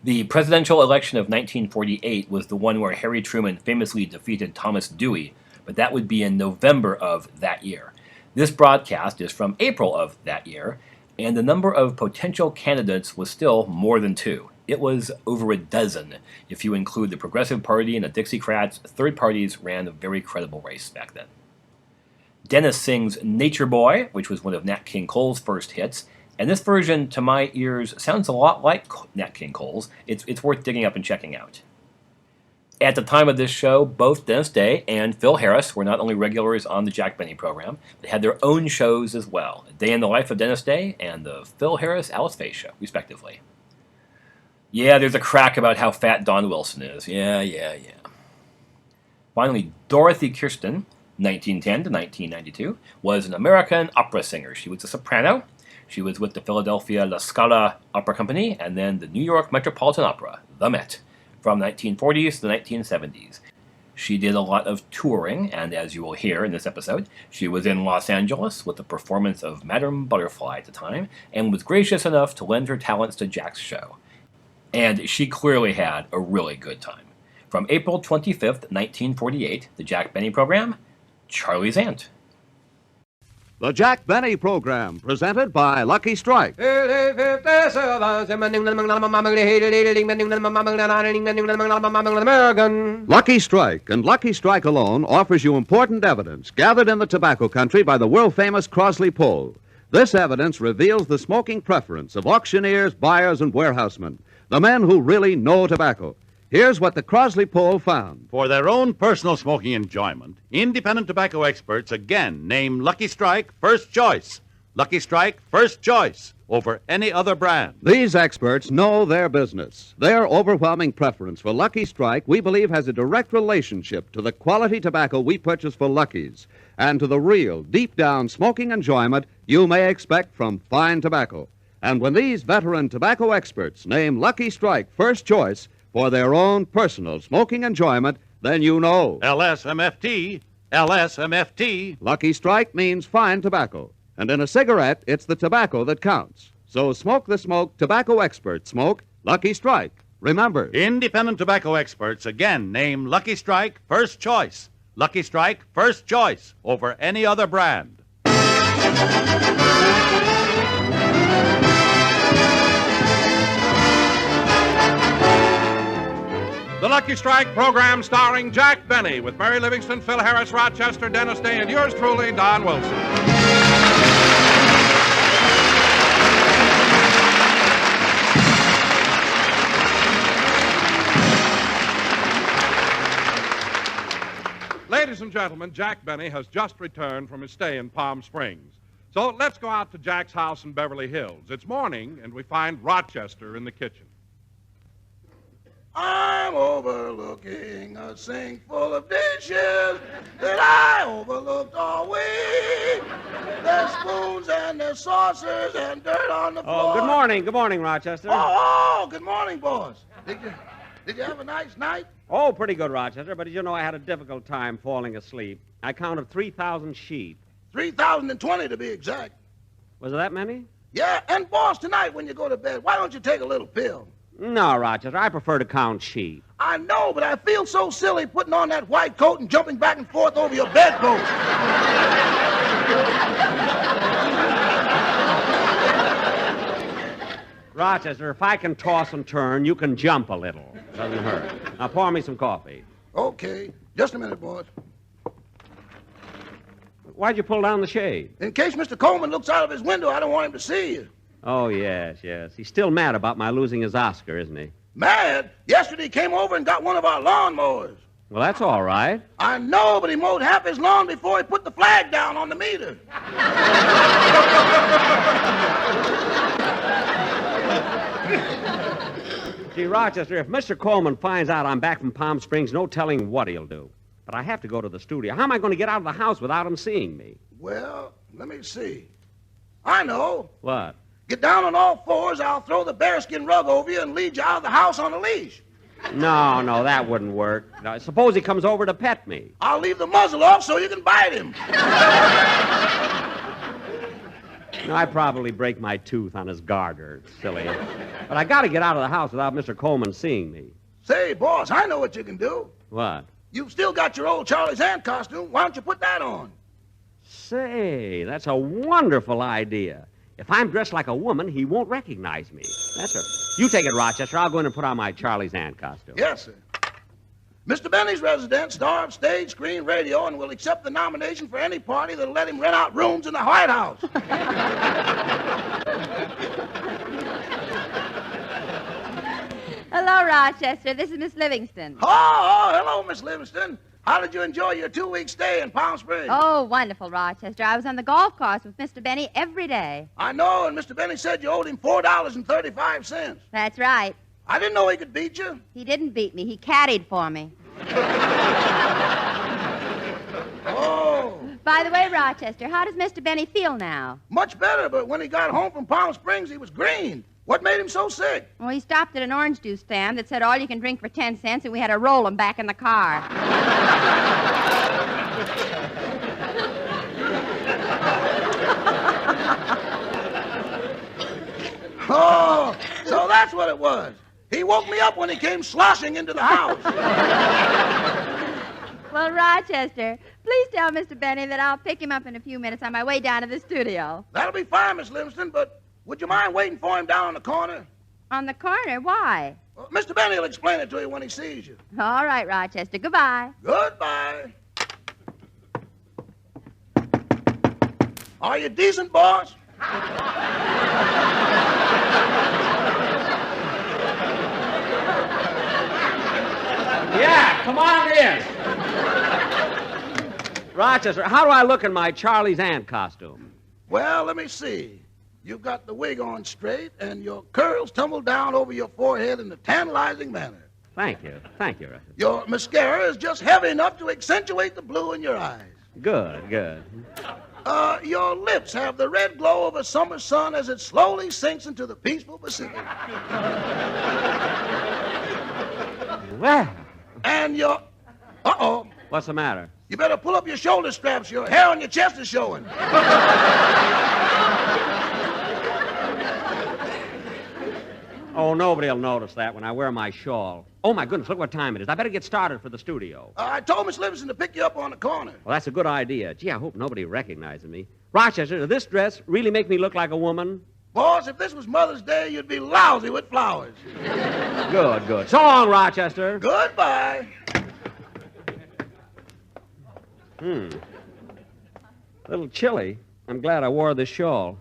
The presidential election of 1948 was the one where Harry Truman famously defeated Thomas Dewey, but that would be in November of that year. This broadcast is from April of that year, and the number of potential candidates was still more than 2. It was over a dozen. If you include the Progressive Party and the Dixiecrats, third parties ran a very credible race back then. Dennis sings Nature Boy, which was one of Nat King Cole's first hits, and this version, to my ears, sounds a lot like Nat King Cole's. It's worth digging up and checking out. At the time of this show, both Dennis Day and Phil Harris were not only regulars on the Jack Benny program, they had their own shows as well, A Day in the Life of Dennis Day and the Phil Harris Alice Faye Show, respectively. Yeah, there's a crack about how fat Don Wilson is. Yeah. Finally, Dorothy Kirsten, 1910 to 1992, was an American opera singer. She was a soprano. She was with the Philadelphia La Scala Opera Company and then the New York Metropolitan Opera, the Met, from 1940s to the 1970s. She did a lot of touring, and as you will hear in this episode, she was in Los Angeles with the performance of Madame Butterfly at the time, and was gracious enough to lend her talents to Jack's show. And she clearly had a really good time. From April 25th, 1948, the Jack Benny program, Charley's Aunt. The Jack Benny program, presented by Lucky Strike. Lucky Strike, and Lucky Strike alone, offers you important evidence gathered in the tobacco country by the world-famous Crosley poll. This evidence reveals the smoking preference of auctioneers, buyers, and warehousemen, the men who really know tobacco. Here's what the Crosley poll found. For their own personal smoking enjoyment, independent tobacco experts again name Lucky Strike first choice. Lucky Strike first choice over any other brand. These experts know their business. Their overwhelming preference for Lucky Strike, we believe, has a direct relationship to the quality tobacco we purchase for Lucky's and to the real, deep-down smoking enjoyment you may expect from fine tobacco. And when these veteran tobacco experts name Lucky Strike first choice for their own personal smoking enjoyment, then you know. LSMFT. Lucky Strike means fine tobacco. And in a cigarette, it's the tobacco that counts. So smoke the smoke tobacco experts smoke Lucky Strike. Remember, independent tobacco experts again name Lucky Strike first choice. Lucky Strike first choice over any other brand. The Lucky Strike program starring Jack Benny with Mary Livingston, Phil Harris, Rochester, Dennis Day, and yours truly, Don Wilson. Ladies and gentlemen, Jack Benny has just returned from his stay in Palm Springs. So let's go out to Jack's house in Beverly Hills. It's morning, and we find Rochester in the kitchen. I'm overlooking a sink full of dishes that I overlooked all week. There's spoons and there's saucers and dirt on the floor. Oh, good morning. Good morning, Rochester. Oh, good morning, boss. Did you have a nice night? Oh, pretty good, Rochester, but as you know, I had a difficult time falling asleep. I counted 3,000 sheep. 3,020 to be exact. Was it that many? Yeah, and boss, tonight when you go to bed, why don't you take a little pill? No, Rochester, I prefer to count sheep. I know, but I feel so silly putting on that white coat and jumping back and forth over your bedpost. Rochester, if I can toss and turn, you can jump a little. Doesn't hurt. Now pour me some coffee. Okay. Just a minute, boss. Why'd you pull down the shade? In case Mr. Colman looks out of his window, I don't want him to see you. Oh, yes. He's still mad about my losing his Oscar, isn't he? Mad? Yesterday he came over and got one of our lawnmowers. Well, that's all right. I know, but he mowed half his lawn before he put the flag down on the meter. Gee, Rochester, if Mr. Colman finds out I'm back from Palm Springs, no telling what he'll do. But I have to go to the studio. How am I going to get out of the house without him seeing me? Well, let me see. I know. What? Get down on all fours, I'll throw the bearskin rug over you and lead you out of the house on a leash. No, that wouldn't work. Now, suppose he comes over to pet me. I'll leave the muzzle off so you can bite him. No, I probably break my tooth on his garter. Silly. But I got to get out of the house without Mr. Colman seeing me. Say, boss, I know what you can do. What? You've still got your old Charley's Aunt costume. Why don't you put that on? Say, that's a wonderful idea. If I'm dressed like a woman, he won't recognize me. That's her. You take it, Rochester. I'll go in and put on my Charley's Aunt costume. Yes, sir. Mr. Benny's resident, star of stage, screen, radio, and will accept the nomination for any party that'll let him rent out rooms in the White House. Hello, Rochester. This is Miss Livingston. Oh, hello, Miss Livingston. How did you enjoy your 2-week stay in Palm Springs? Oh, wonderful, Rochester. I was on the golf course with Mr. Benny every day. I know, and Mr. Benny said you owed him $4.35. That's right. I didn't know he could beat you. He didn't beat me. He caddied for me. Oh. By the way, Rochester, how does Mr. Benny feel now? Much better, but when he got home from Palm Springs, he was green. What made him so sick? Well, he stopped at an orange juice stand that said all you can drink for 10 cents, and we had to roll him back in the car. Oh, so that's what it was. He woke me up when he came sloshing into the house. Well, Rochester, please tell Mr. Benny that I'll pick him up in a few minutes on my way down to the studio. That'll be fine, Miss Livingston, but would you mind waiting for him down on the corner? On the corner? Why? Well, Mr. Benny will explain it to you when he sees you. All right, Rochester. Goodbye. Goodbye. Are you decent, boss? Yeah, come on in. Rochester, how do I look in my Charley's Aunt costume? Well, let me see. You've got the wig on straight, and your curls tumbled down over your forehead in a tantalizing manner. Thank you. Thank you, Rochester. Your mascara is just heavy enough to accentuate the blue in your eyes. Good, good. Your lips have the red glow of a summer sun as it slowly sinks into the peaceful Pacific. Well. And your... Uh-oh. What's the matter? You better pull up your shoulder straps. Your hair on your chest is showing. Oh, nobody will notice that when I wear my shawl. Oh, my goodness, look what time it is. I better get started for the studio. I told Miss Livingston to pick you up on the corner. Well, that's a good idea. Gee, I hope nobody recognizes me. Rochester, does this dress really make me look like a woman? Boss, if this was Mother's Day, you'd be lousy with flowers. Good, good. So long, Rochester. Goodbye. A little chilly. I'm glad I wore this shawl.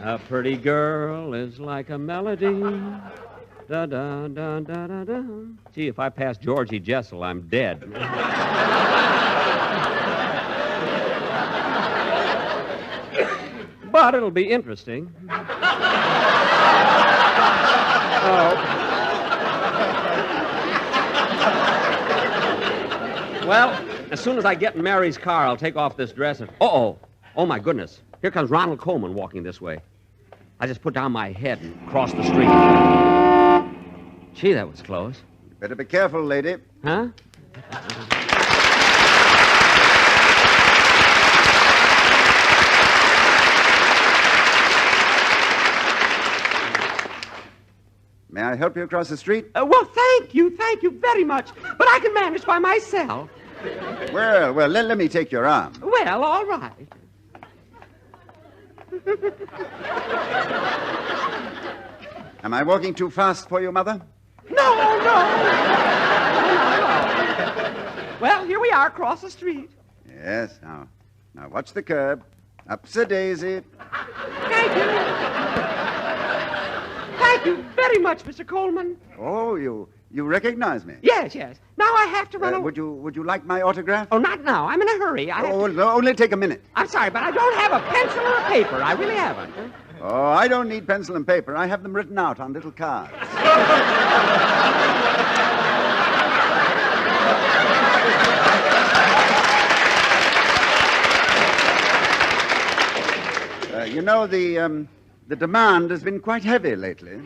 A pretty girl is like a melody. Da da da da da da. Gee, if I pass Georgie Jessel, I'm dead. But it'll be interesting. Well, as soon as I get in Mary's car, I'll take off this dress and... Uh-oh. Oh, my goodness. Here comes Ronald Colman walking this way. I just put down my head and crossed the street. Gee, that was close. Better be careful, lady. Huh? May I help you across the street? Well, thank you very much. But I can manage by myself. Well, let me take your arm. Well, all right. Am I walking too fast for you, Mother? No. Well, here we are across the street. Yes, now watch the curb. Up's a daisy. Thank you. Thank you very much, Mr. Colman. Oh, you recognize me? Yes. Now I have to run away. Would you like my autograph? Oh, not now. I'm in a hurry. No, only take a minute. I'm sorry, but I don't have a pencil or a paper. I really haven't. Oh, I don't need pencil and paper. I have them written out on little cards. You know, the demand has been quite heavy lately.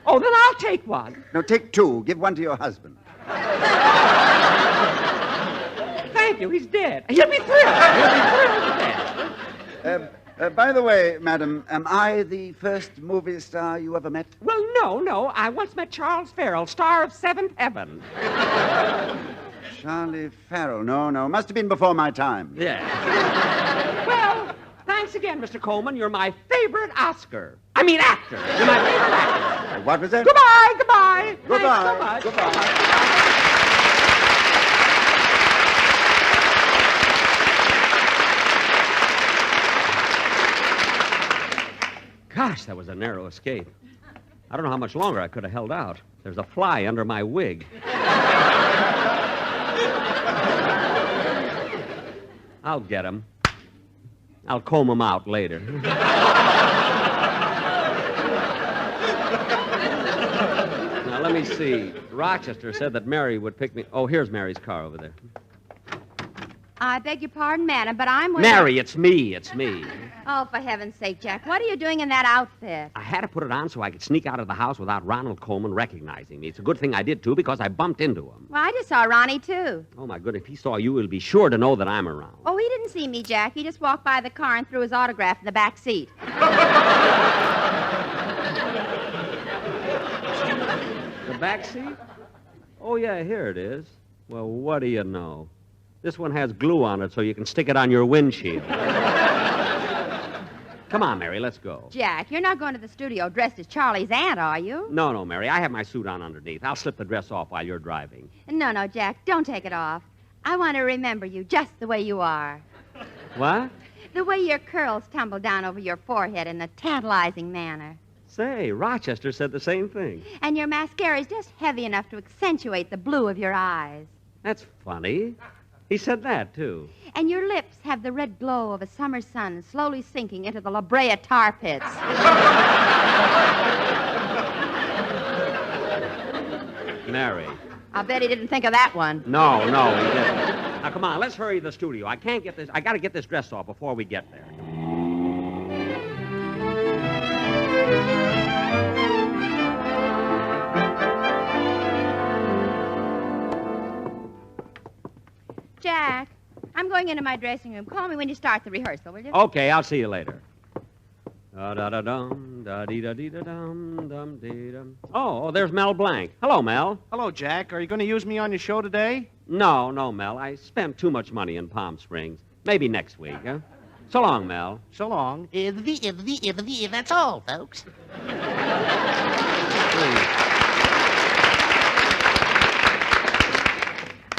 Oh, then I'll take one. No, take two. Give one to your husband. thank you. He's dead. He'll be thrilled. He'll be thrilled to death. By the way, madam, am I the first movie star you ever met? Well, no. I once met Charles Farrell, star of Seventh Heaven. Charley Farrell. No. Must have been before my time. Yeah. Well, thanks again, Mr. Colman. You're my favorite actor. You're my favorite actor. What was that? Goodbye. Goodbye. Thanks so much. Gosh, that was a narrow escape. I don't know how much longer I could have held out. There's a fly under my wig. I'll get him. I'll comb him out later. Now, let me see. Rochester said that Mary would pick me. Oh, here's Mary's car over there. I beg your pardon, madam, but I'm with... Mary, it's me. Oh, for heaven's sake, Jack, what are you doing in that outfit? I had to put it on so I could sneak out of the house without Ronald Colman recognizing me. It's a good thing I did, too, because I bumped into him. Well, I just saw Ronnie, too. Oh, my goodness, if he saw you, he'll be sure to know that I'm around. Oh, he didn't see me, Jack. He just walked by the car and threw his autograph in the back seat. The back seat? Oh, yeah, here it is. Well, what do you know? This one has glue on it so you can stick it on your windshield. Come on, Mary, let's go. Jack, you're not going to the studio dressed as Charlie's aunt, are you? No, Mary, I have my suit on underneath. I'll slip the dress off while you're driving. No, Jack, don't take it off. I want to remember you just the way you are. What? The way your curls tumble down over your forehead in a tantalizing manner. Say, Rochester said the same thing. And your mascara is just heavy enough to accentuate the blue of your eyes. That's funny. He said that, too. And your lips have the red glow of a summer sun slowly sinking into the La Brea tar pits. Mary. I'll bet he didn't think of that one. No, he didn't. Now, come on, let's hurry to the studio. I got to get this dress off before we get there. Jack, I'm going into my dressing room. Call me when you start the rehearsal, will you? Okay, I'll see you later. Da-da-da-dum, da-dee-da-dee-da-dum, dum-dee-dum. Oh, there's Mel Blanc. Hello, Mel. Hello, Jack. Are you going to use me on your show today? No, Mel. I spent too much money in Palm Springs. Maybe next week, huh? So long, Mel. So long. That's all, folks.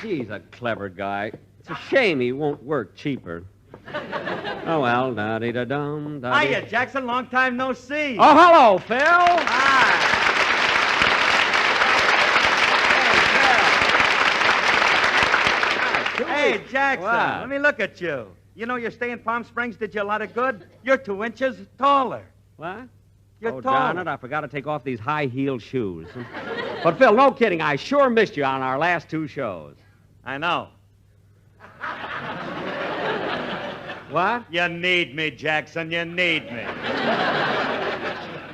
He's a clever guy. It's a shame he won't work cheaper. Oh, well, da-dee-da-dum, da-dee. Hiya, Jackson. Long time no see. Oh, hello, Phil. Hi. Hey, Jackson, What? let me look at you. You know your stay in Palm Springs did you a lot of good? You're 2 inches taller. What? You're Oh, taller. darn it, I forgot to take off these high-heeled shoes. But, Phil, no kidding, I sure missed you on our last 2 shows. I know. What? You need me, Jackson. You need me.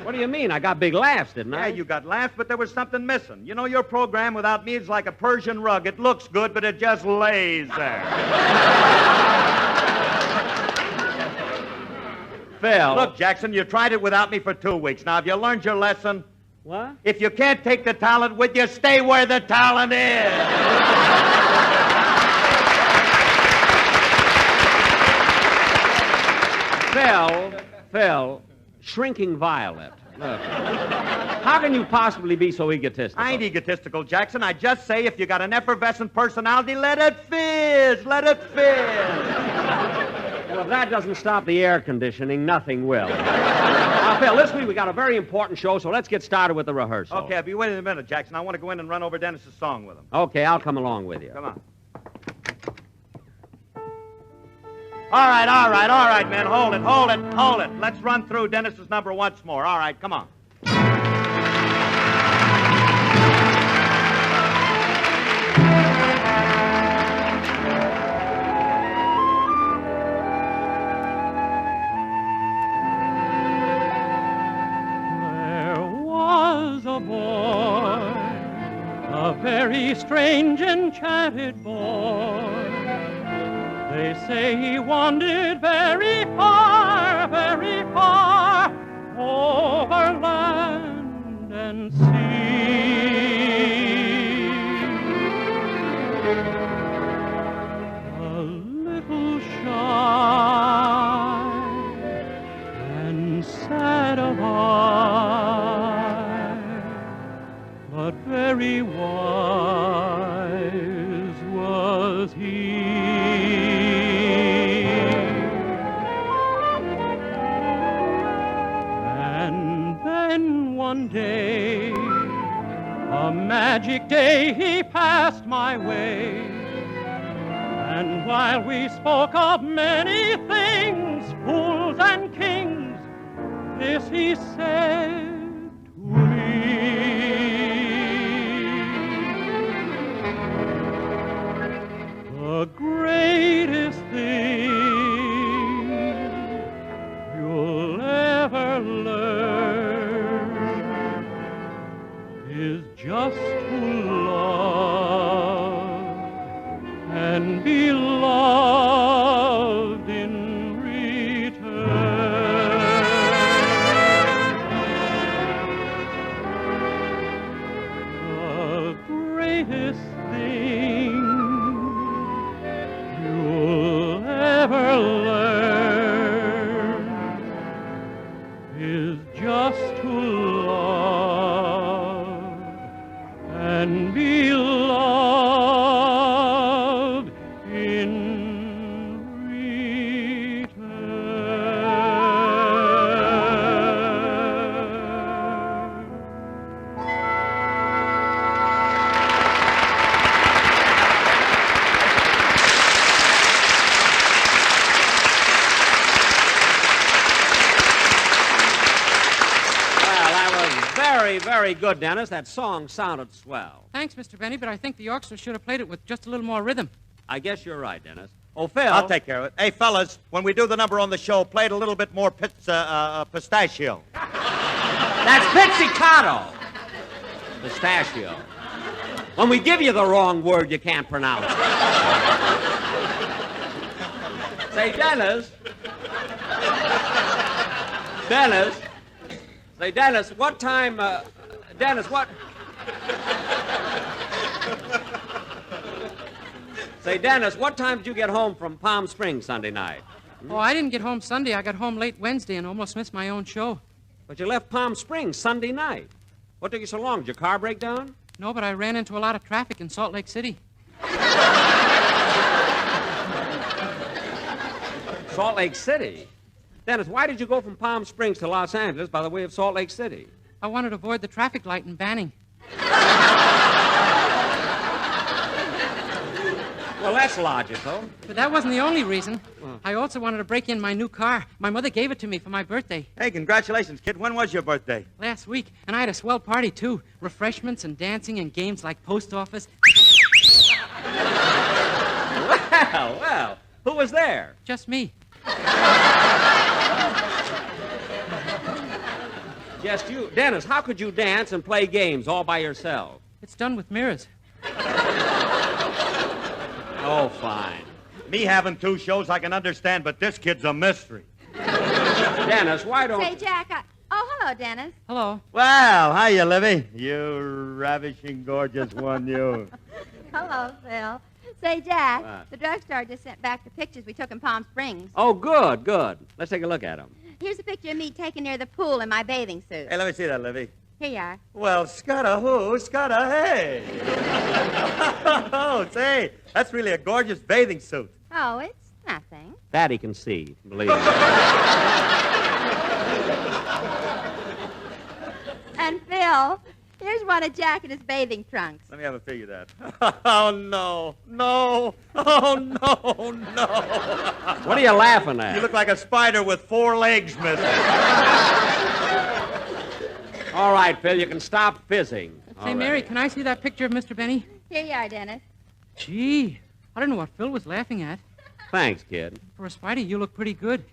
What do you mean? I got big laughs, didn't I? Yeah, you got laughs, but there was something missing. You know, your program without me is like a Persian rug. It looks good, but it just lays there. Phil. Look, Jackson, you tried it without me for 2 weeks. Now, have you learned your lesson? What? If you can't take the talent with you, stay where the talent is. Phil, shrinking violet. Look, how can you possibly be so egotistical? I ain't egotistical, Jackson. I just say if you got an effervescent personality, let it fizz. Let it fizz. Well, if that doesn't stop the air conditioning, nothing will. Now, Phil, this week we got a very important show, so let's get started with the rehearsal. Okay, I'll be waiting a minute, Jackson. I want to go in and run over Dennis's song with him. Okay, I'll come along with you. Come on. All right, men. Hold it. Let's run through Dennis's number once more. All right, come on. There was a boy, a very strange, enchanted boy. They say he wandered very far, over land and sea. A little shy and sad of eye, but very wise was he. One day, a magic day, he passed my way. And while we spoke of many things, fools and kings, this he said to me. The greatest thing you'll ever learn is just to love and be loved in return. The greatest thing you'll ever learn is just to love and be loved in Very good, Dennis. That song sounded swell. Thanks, Mr. Benny, but I think the orchestra should have played it with just a little more rhythm. I guess you're right, Dennis. Oh, Phil. I'll take care of it. Hey, fellas, when we do the number on the show, play it a little bit more pistachio. That's pizzicato. Pistachio. When we give you the wrong word, you can't pronounce it. Say, Dennis. Dennis. Say, Dennis, what time, Dennis, what... Say, Dennis, what time did you get home from Palm Springs Sunday night? Oh, I didn't get home Sunday. I got home late Wednesday and almost missed my own show. But you left Palm Springs Sunday night. What took you so long? Did your car break down? No, but I ran into a lot of traffic in Salt Lake City. Salt Lake City? Dennis, why did you go from Palm Springs to Los Angeles by the way of Salt Lake City? I wanted to avoid the traffic light in Banning. Well, that's logical. But that wasn't the only reason. I also wanted to break in my new car. My mother gave it to me for my birthday. Hey, congratulations, kid. When was your birthday? Last week. And I had a swell party, too. Refreshments and dancing and games like post office. Well, who was there? Just me. Just you. Dennis, how could you dance and play games all by yourself? It's done with mirrors. Oh, fine. Me having two shows I can understand, but this kid's a mystery. Dennis, why don't... Say, Jack, Oh, hello, Dennis. Hello. Well, hiya, Livy. You ravishing, gorgeous one, you. Hello, Phil. Say, Jack, What? the drugstore just sent back the pictures we took in Palm Springs. Oh, good, good. Let's take a look at them. Here's a picture of me taken near the pool in my bathing suit. Hey, let me see that, Livy. Here you are. Well, scotta who, scotta hey. Oh, say, that's really a gorgeous bathing suit. Oh, it's nothing. That he can see, believe me. And Phil, here's one of Jack in his bathing trunks. Let me have a figure of that. Oh, no, no, oh, no, no. What are you laughing at? You look like a spider with 4 legs missing. All right, Phil, you can stop fizzing. Say, Mary, can I see that picture of Mr. Benny? Here you are, Dennis. Gee, I don't know what Phil was laughing at. Thanks, kid. For a Spidey, you look pretty good.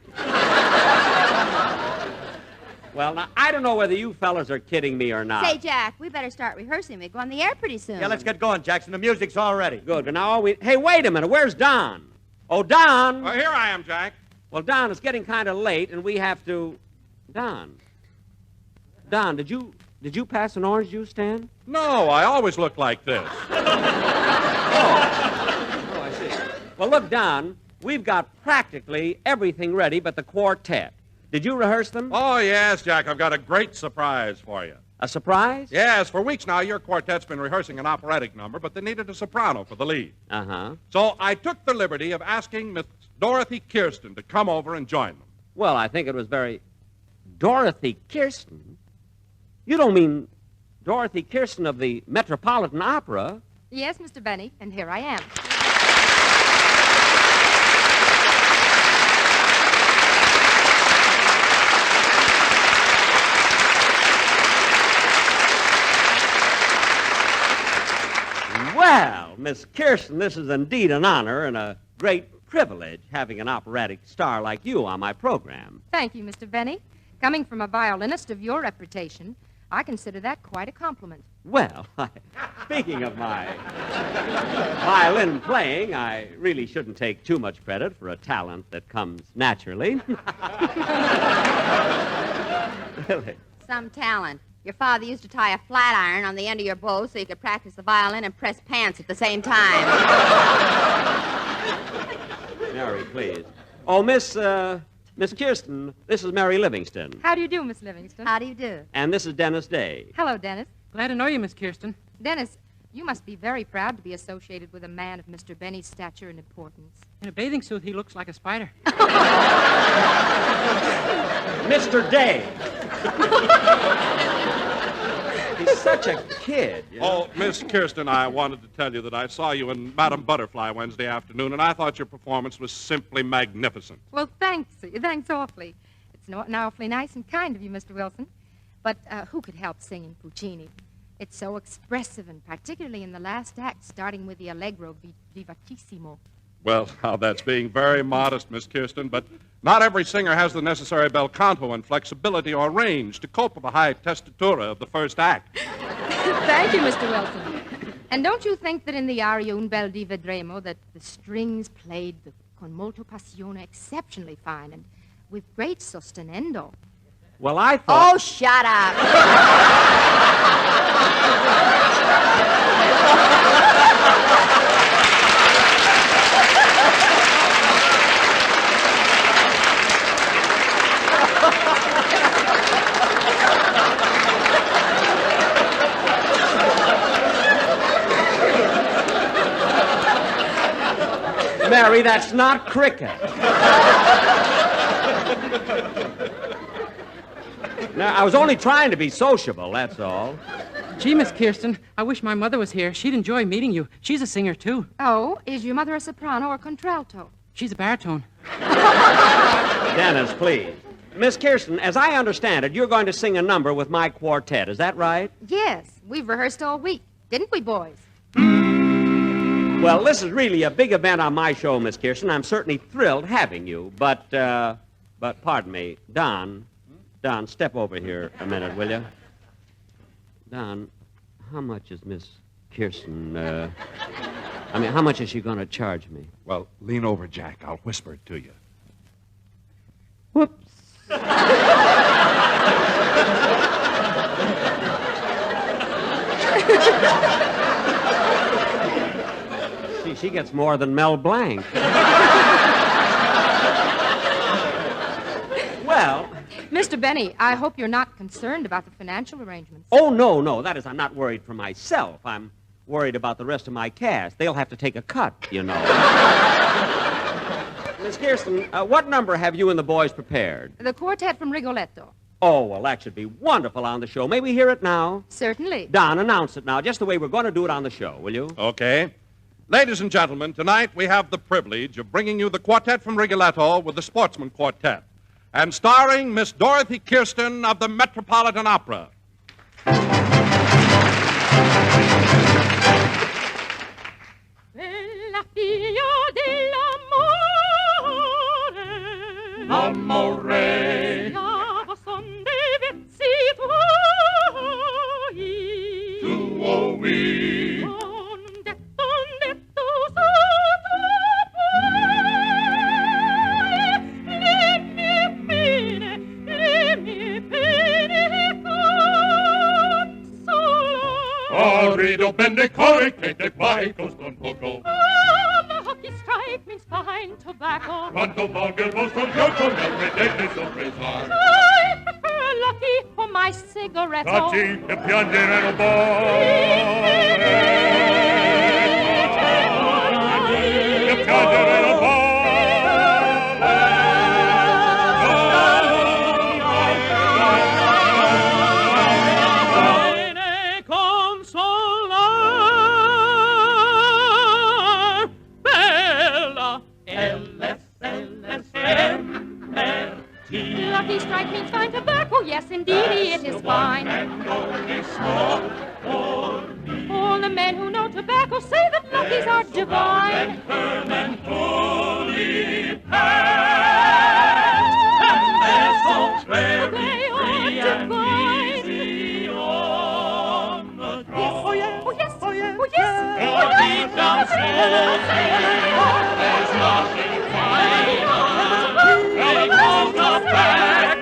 Well, now, I don't know whether you fellas are kidding me or not. Say, Jack, we better start rehearsing. We go on the air pretty soon. Yeah, let's get going, Jackson. The music's all ready. Good, but now all we... Hey, wait a minute. Where's Don? Oh, Don! Well, here I am, Jack. Well, Don, it's getting kind of late, and we have to... Don, did you pass an orange juice stand? No, I always look like this. Oh, I see. Well, look, Don, we've got practically everything ready but the quartet. Did you rehearse them? Oh, yes, Jack. I've got a great surprise for you. A surprise? Yes, for weeks now, your quartet's been rehearsing an operatic number, but they needed a soprano for the lead. Uh-huh. So I took the liberty of asking Miss Dorothy Kirsten to come over and join them. Well, I think it was very... Dorothy Kirsten? You don't mean Dorothy Kirsten of the Metropolitan Opera? Yes, Mr. Benny, and here I am. Well, Miss Kirsten, this is indeed an honor and a great privilege having an operatic star like you on my program. Thank you, Mr. Benny. Coming from a violinist of your reputation, I consider that quite a compliment. Well, speaking of my violin playing, I really shouldn't take too much credit for a talent that comes naturally. Really. Some talent. Your father used to tie a flat iron on the end of your bow so you could practice the violin and press pants at the same time. Mary, please. Oh, Miss Kirsten, this is Mary Livingston. How do you do, Miss Livingston? How do you do? And this is Dennis Day. Hello, Dennis. Glad to know you, Miss Kirsten. Dennis, you must be very proud to be associated with a man of Mr. Benny's stature and importance. In a bathing suit, he looks like a spider. Mr. Day. He's such a kid. You know? Oh, Miss Kirsten, I wanted to tell you that I saw you in Madame Butterfly Wednesday afternoon, and I thought your performance was simply magnificent. Well, thanks awfully. It's awfully nice and kind of you, Mr. Wilson. But who could help singing Puccini? It's so expressive, and particularly in the last act, starting with the Allegro vivatissimo. Well, now that's being very modest, Miss Kirsten, but not every singer has the necessary bel canto and flexibility or range to cope with the high tessitura of the first act. Thank you, Mr. Wilson. And don't you think that in the aria Un bel di vedremo that the strings played con molto passione exceptionally fine and with great sostenendo? Well, I thought... Oh, shut up. Mary, that's not cricket. Now, I was only trying to be sociable, that's all. Gee, Miss Kirsten, I wish my mother was here. She'd enjoy meeting you. She's a singer, too. Oh, is your mother a soprano or contralto? She's a baritone. Dennis, please. Miss Kirsten, as I understand it, you're going to sing a number with my quartet. Is that right? Yes, we've rehearsed all week, didn't we, boys? Well, this is really a big event on my show, Miss Kirsten. I'm certainly thrilled having you. But pardon me, Don, step over here a minute, will you? Don, how much is Miss Kirsten, how much is she going to charge me? Well, lean over, Jack. I'll whisper it to you. Whoops. She gets more than Mel Blanc. Well... Mr. Benny, I hope you're not concerned about the financial arrangements. Oh, no. That is, I'm not worried for myself. I'm worried about the rest of my cast. They'll have to take a cut, you know. Miss Kirsten, what number have you and the boys prepared? The quartet from Rigoletto. Oh, well, that should be wonderful on the show. May we hear it now? Certainly. Don, announce it now, just the way we're going to do it on the show, will you? Okay. Ladies and gentlemen, tonight we have the privilege of bringing you the quartet from Rigoletto with the Sportsman Quartet, and starring Miss Dorothy Kirsten of the Metropolitan Opera. Bella figlia dell'amore, Amore, chiavo son dei vezzi tuoi, tuoi, un detto sotto corrido, bendecore, que te baicos con poco. Lucky Strike means fine tobacco. Quanto valga il vostro gioco, nel vedete sorpresar. I prefer Lucky for my cigarette. Cacci e piangere non vuole. E piangere non vuole. Lucky Strike means fine tobacco, yes, indeed, it is fine. All the men who know tobacco say that Luckies are divine. And holy past, and they're so very free and easy on the draw. Yes, oh yes, oh yes, oh yes, oh yes. Oh, deep down there's nothing finer. They hold us back.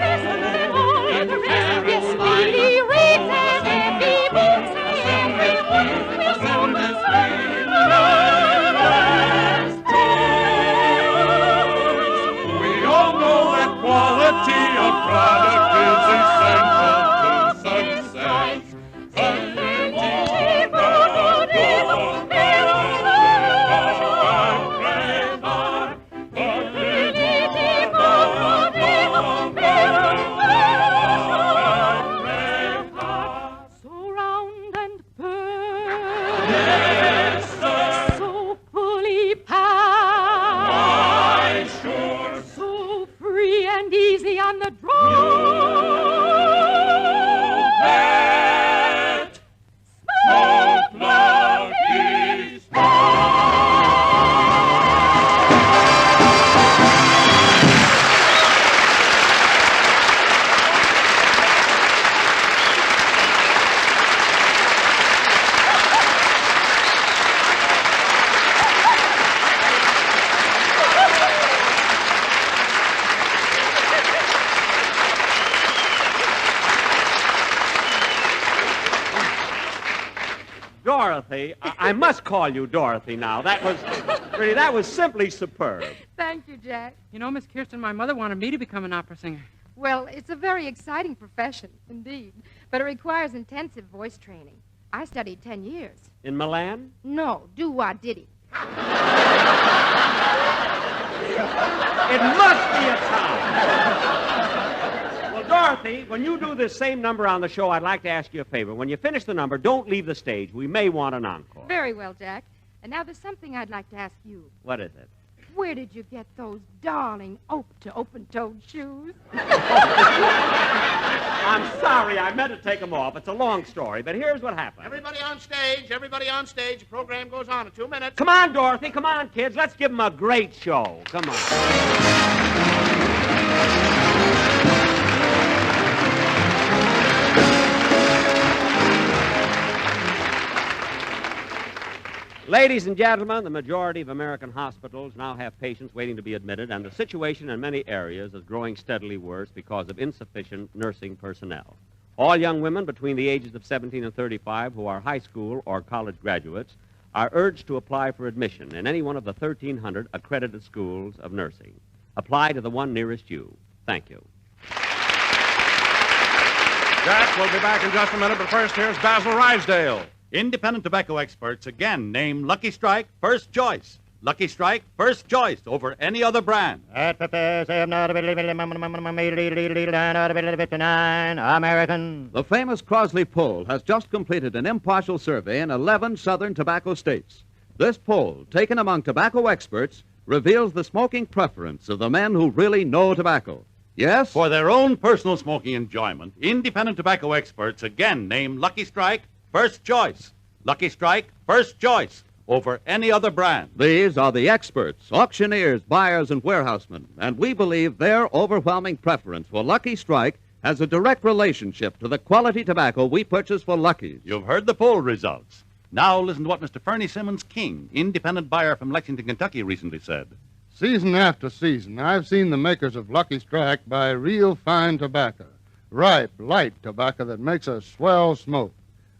Dorothy, I must call you Dorothy now. That was simply superb. Thank you, Jack. You know, Miss Kirsten, my mother wanted me to become an opera singer. Well, it's a very exciting profession, indeed. But it requires intensive voice training. I studied 10 years. In Milan? No, do-wah-diddy. It must be a time. Well, Dorothy, when you do this same number on the show, I'd like to ask you a favor. When you finish the number, don't leave the stage. We may want an encore. Very well, Jack. And now there's something I'd like to ask you. What is it? Where did you get those darling open-toed shoes? I'm sorry. I meant to take them off. It's a long story, but here's what happened. Everybody on stage. Everybody on stage. The program goes on in 2 minutes. Come on, Dorothy. Come on, kids. Let's give them a great show. Come on. Ladies and gentlemen, the majority of American hospitals now have patients waiting to be admitted, and the situation in many areas is growing steadily worse because of insufficient nursing personnel. All young women between the ages of 17 and 35 who are high school or college graduates are urged to apply for admission in any one of the 1,300 accredited schools of nursing. Apply to the one nearest you. Thank you. Jack, we'll be back in just a minute, but first here's Basil Rysdale. Independent tobacco experts again name Lucky Strike first choice. Lucky Strike first choice over any other brand. American. The famous Crosley poll has just completed an impartial survey in 11 southern tobacco states. This poll, taken among tobacco experts, reveals the smoking preference of the men who really know tobacco. Yes? For their own personal smoking enjoyment, independent tobacco experts again name Lucky Strike first choice. Lucky Strike first choice over any other brand. These are the experts, auctioneers, buyers, and warehousemen, and we believe their overwhelming preference for Lucky Strike has a direct relationship to the quality tobacco we purchase for Lucky's. You've heard the poll results. Now listen to what Mr. Fernie Simmons King, independent buyer from Lexington, Kentucky, recently said. Season after season, I've seen the makers of Lucky Strike buy real fine tobacco. Ripe, light tobacco that makes a swell smoke.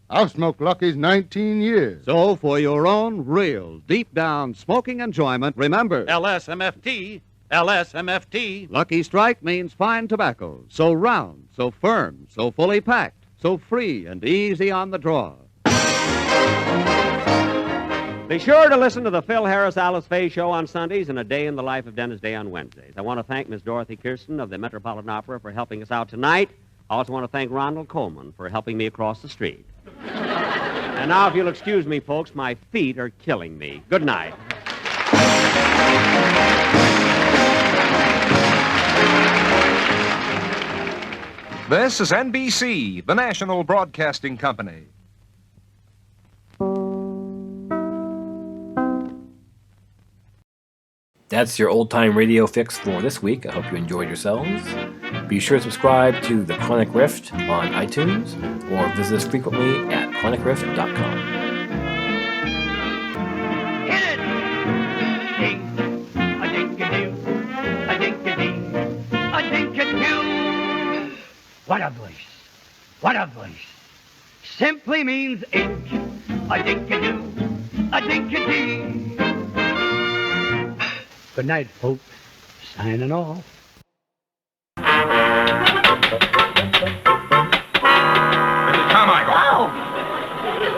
I've smoked Lucky's 19 years. So, for your own real, deep-down smoking enjoyment, remember... LSMFT. LSMFT. Lucky Strike means fine tobacco. So round, so firm, so fully packed, so free and easy on the draw. Be sure to listen to the Phil Harris Alice Faye Show on Sundays and A Day in the Life of Dennis Day on Wednesdays. I want to thank Miss Dorothy Kirsten of the Metropolitan Opera for helping us out tonight. I also want to thank Ronald Colman for helping me across the street. And now, if you'll excuse me, folks, my feet are killing me. Good night. This is NBC, the national broadcasting company. That's your old-time radio fix for this week. I hope you enjoyed yourselves. Be sure to subscribe to The Chronic Rift on iTunes or visit us frequently at chronicrift.com. Hit it! Ding, a dink-a-doo, a dink-a-ding, a dink-a-doo. What a voice! What a voice! Simply means ink. A dink-a-doo, a dink-a-dee. Good night, folks. Signing off. Mrs. Carmichael. Oh.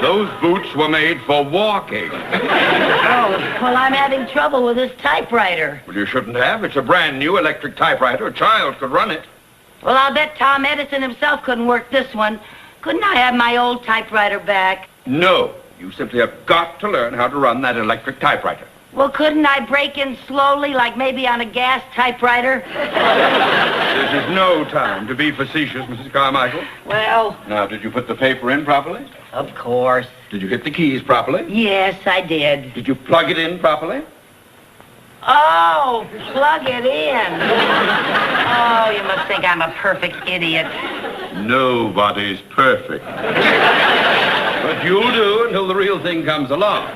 Those boots were made for walking. Oh, well, I'm having trouble with this typewriter. Well, you shouldn't have. It's a brand new electric typewriter. A child could run it. Well, I'll bet Tom Edison himself couldn't work this one. Couldn't I have my old typewriter back? No. You simply have got to learn how to run that electric typewriter. Well, couldn't I break in slowly, like maybe on a gas typewriter? This is no time to be facetious, Mrs. Carmichael. Well... Now, did you put the paper in properly? Of course. Did you hit the keys properly? Yes, I did. Did you plug it in properly? Oh, plug it in. Oh, you must think I'm a perfect idiot. Nobody's perfect. But you'll do until the real thing comes along.